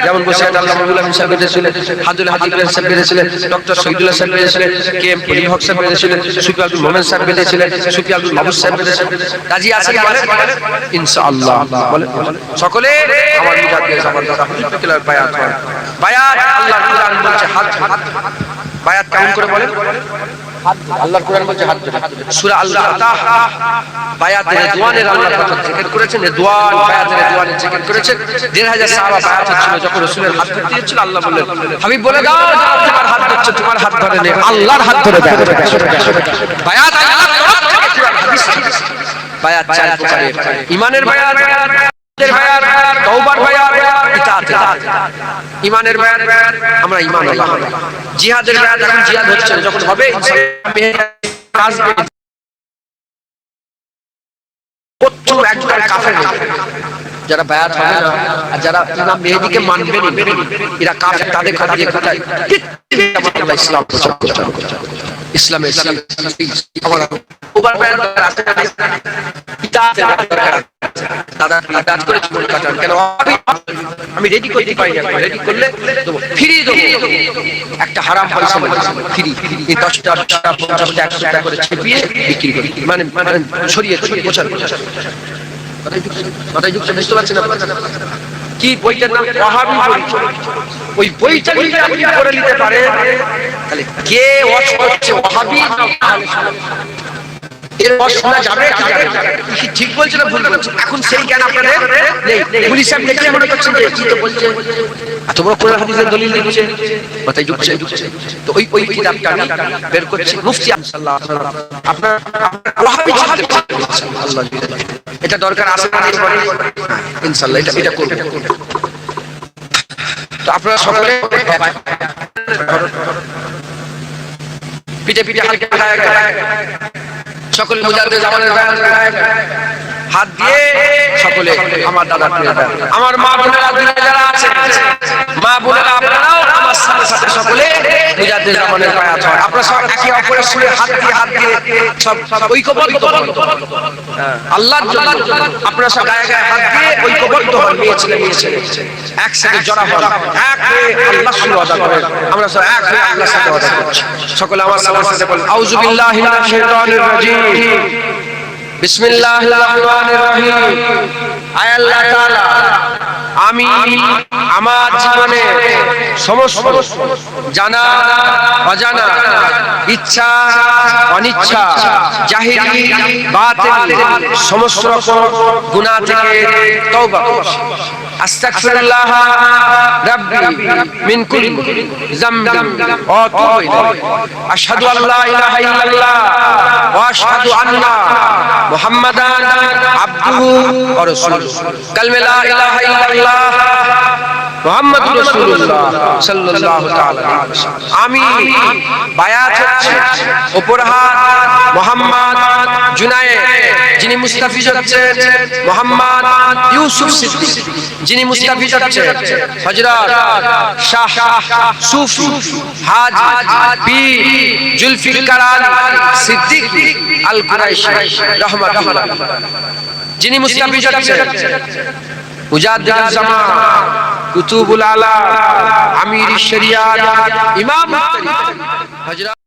যেমন বসিয়াত আল্লাহ মাওলানা মিশা বেঁধেছিলেন, হাদুল হাদিক সাহেব বেঁধেছিলেন, ডক্টর শহীদুল্লাহ সাহেব বেঁধেছিলেন, কে এম ফরিদ হক সাহেব বেঁধেছিলেন, সুফি আব্দুল মোমেন সাহেব বেঁধেছিলেন, সুফি আব্দুল মাহবুব সাহেব বেঁধেছিলেন। রাজি আছে বলে? ইনশাআল্লাহ বলে। সকলে আমার মুজাদ্দিদ জামান দাদা হুজুর বিকেলার বায়াত হয়। বায়াত আল্লাহর কুরআন বলছে হাত, বায়াত কেমন করে বলেন? আল্লাহর কুরআন বলছে হাত ধরে। সূরা আল-ফাতিহা বায়াতের রিদওয়ানের আল্লাহ কথা জিকির করেছেন, রিদওয়ান বায়াতের রিদওয়ানের জিকির করেছেন। 1500 সাহাবা বায়াত হচ্ছিল, যখন রাসূলের হাত ধরতে যাচ্ছিল আল্লাহ বললেন হাবিব বলে দাও তোমার হাত ধরছে, তোমার হাত ধরে নে, আল্লাহর হাত ধরে বায়াত। বায়াত আল্লাহর তরফ থেকে কুরআন হাদিস। বায়াত চার প্রকারের, ঈমানের বায়াত, বায়াত, তওবার বায়াত, ইতাআতের বায়াত। ঈমানের বায়াত আমরা ঈমান আল্লাহ, জিহাদের বায়াত এখন জিহাদ হচ্ছে, যখন হবে ইনশাআল্লাহ কাজ প্রথম একজন কাফের যারা বায়াত হবে না আর যারা ইমাম মেহেদীকে মানবে না, এরা কাফের। তাদের কথা দিয়ে কোথায় আল্লাহ ইসলাম প্রচার করছে, ইসলামের আমার ওভার বায়াত আছে, ইতাআতের দরকার। দাদা কাজ করে চুল কাটান কেন? আমি রেডি করতে পারি না, রেডি করলে ফ্রি দেবো, একটা হারাম পয়সা ফ্রি, এই 10 টাকা 50 টাকা 100 টাকা করে ছিপিয়ে বিক্রি করি, মানে সরিয়ে প্রচার। মাথায় ঢুকছে? বুঝতে পারছেন কি? বইটার নাম ওয়াহাবি বই। ওই বইটা যদি আপনি পড়ে নিতে পারেন তাহলে কে ওয়াজ করছে ওয়াহাবি না আহলে সুন্নাহ এর ওয়াজ শোনা যাবে কি? ঠিক বলছে না ভুল বলছে? এখন সেই জ্ঞান আপনাদের নেই। পুলিশ সাহেব দেখলে মনে করছেন যে কি তো বলছে, এত বড় কোরআন হাদিসের দলিল দিচ্ছে। মাথায় ঢুকছে? তো ওই কিতাবটা আমি বের করছি, মুফতি সাল্লাল্লাহু আলাইহি ওয়াসাল্লাম আপনার ওয়াহাবি আল্লাহ এটা দরকার আছে না? ইনশাআল্লাহ এটা করব। তো আপনারা সকলে পিঠে পিঠে হালকা সকল মুজাদ্দিদ জামানের বায়াত হাত দিয়ে সকলে আমার দাদা আমার মা বোনেরা দূরে যারা আছে মা বোনেরা আপনারাও আমার সাথে সাথে সকলে মুজাদ্দিদ জামানের বায়াত হয় আপনারা সব একে অপরের সুরে হাত দিয়ে সব ঐক্যবদ্ধ হন আল্লাহর জন্য আপনারা সব গায়ে গায়ে হাত দিয়ে ঐক্যবদ্ধ হন মেয়ে ছেলে একসাথে জড়া হন এক হয়ে আল্লাহর সুরে আদা করেন আমরা সব এক হয়ে আল্লাহর সাথে আদা করছি সকলে আমার সাথে বলেন আউযু বিল্লাহি মিনাশ শাইতানির রাজীম বিসমিল্লাহির রহমানির রহিম আয় আল্লাহ তাআলা আমি আমার জীবনে সমস্ত জানা অজানা ইচ্ছা অনিচ্ছা জাহিরি বাতিল সমস্ত রকম গুনাহ থেকে তওবা করছি আস্তাগফিরুল্লাহ রাব্বি মিন কুল্লি যামবিন ওয়া আতুবু ইলাইহি আশহাদু আল্লা ইলাহা ইল্লাল্লাহ ওয়া আশহাদু আন্না মুহাম্মাদান আবদুহু ওয়া রাসূলুহু কালমা লা ইলাহা ইল্লাল্লাহ মুহাম্মাদুর রাসূলুল্লাহ সাল্লাল্লাহু তাআলা আলাইহি ওয়াসাল্লাম আমি বায়াত হচ্ছে উপর হাত মুহাম্মদ জুনায়েদ যিনি মুস্তাফিজ হচ্ছেন মুহাম্মদ ইউসুফ সিদ্দিক যিনি মুস্তাফিজ হচ্ছেন হযরত শাহ সুফি হাজী পীর জুলফিকার সিদ্দিক আল কুরাইশি রাহমাতুল্লাহ যিনি মুস্তাফিজ হচ্ছেন মুজাদ্দিদুল জামান কুতুবুল আলা আমির শরিয়াত ইমাম হযরত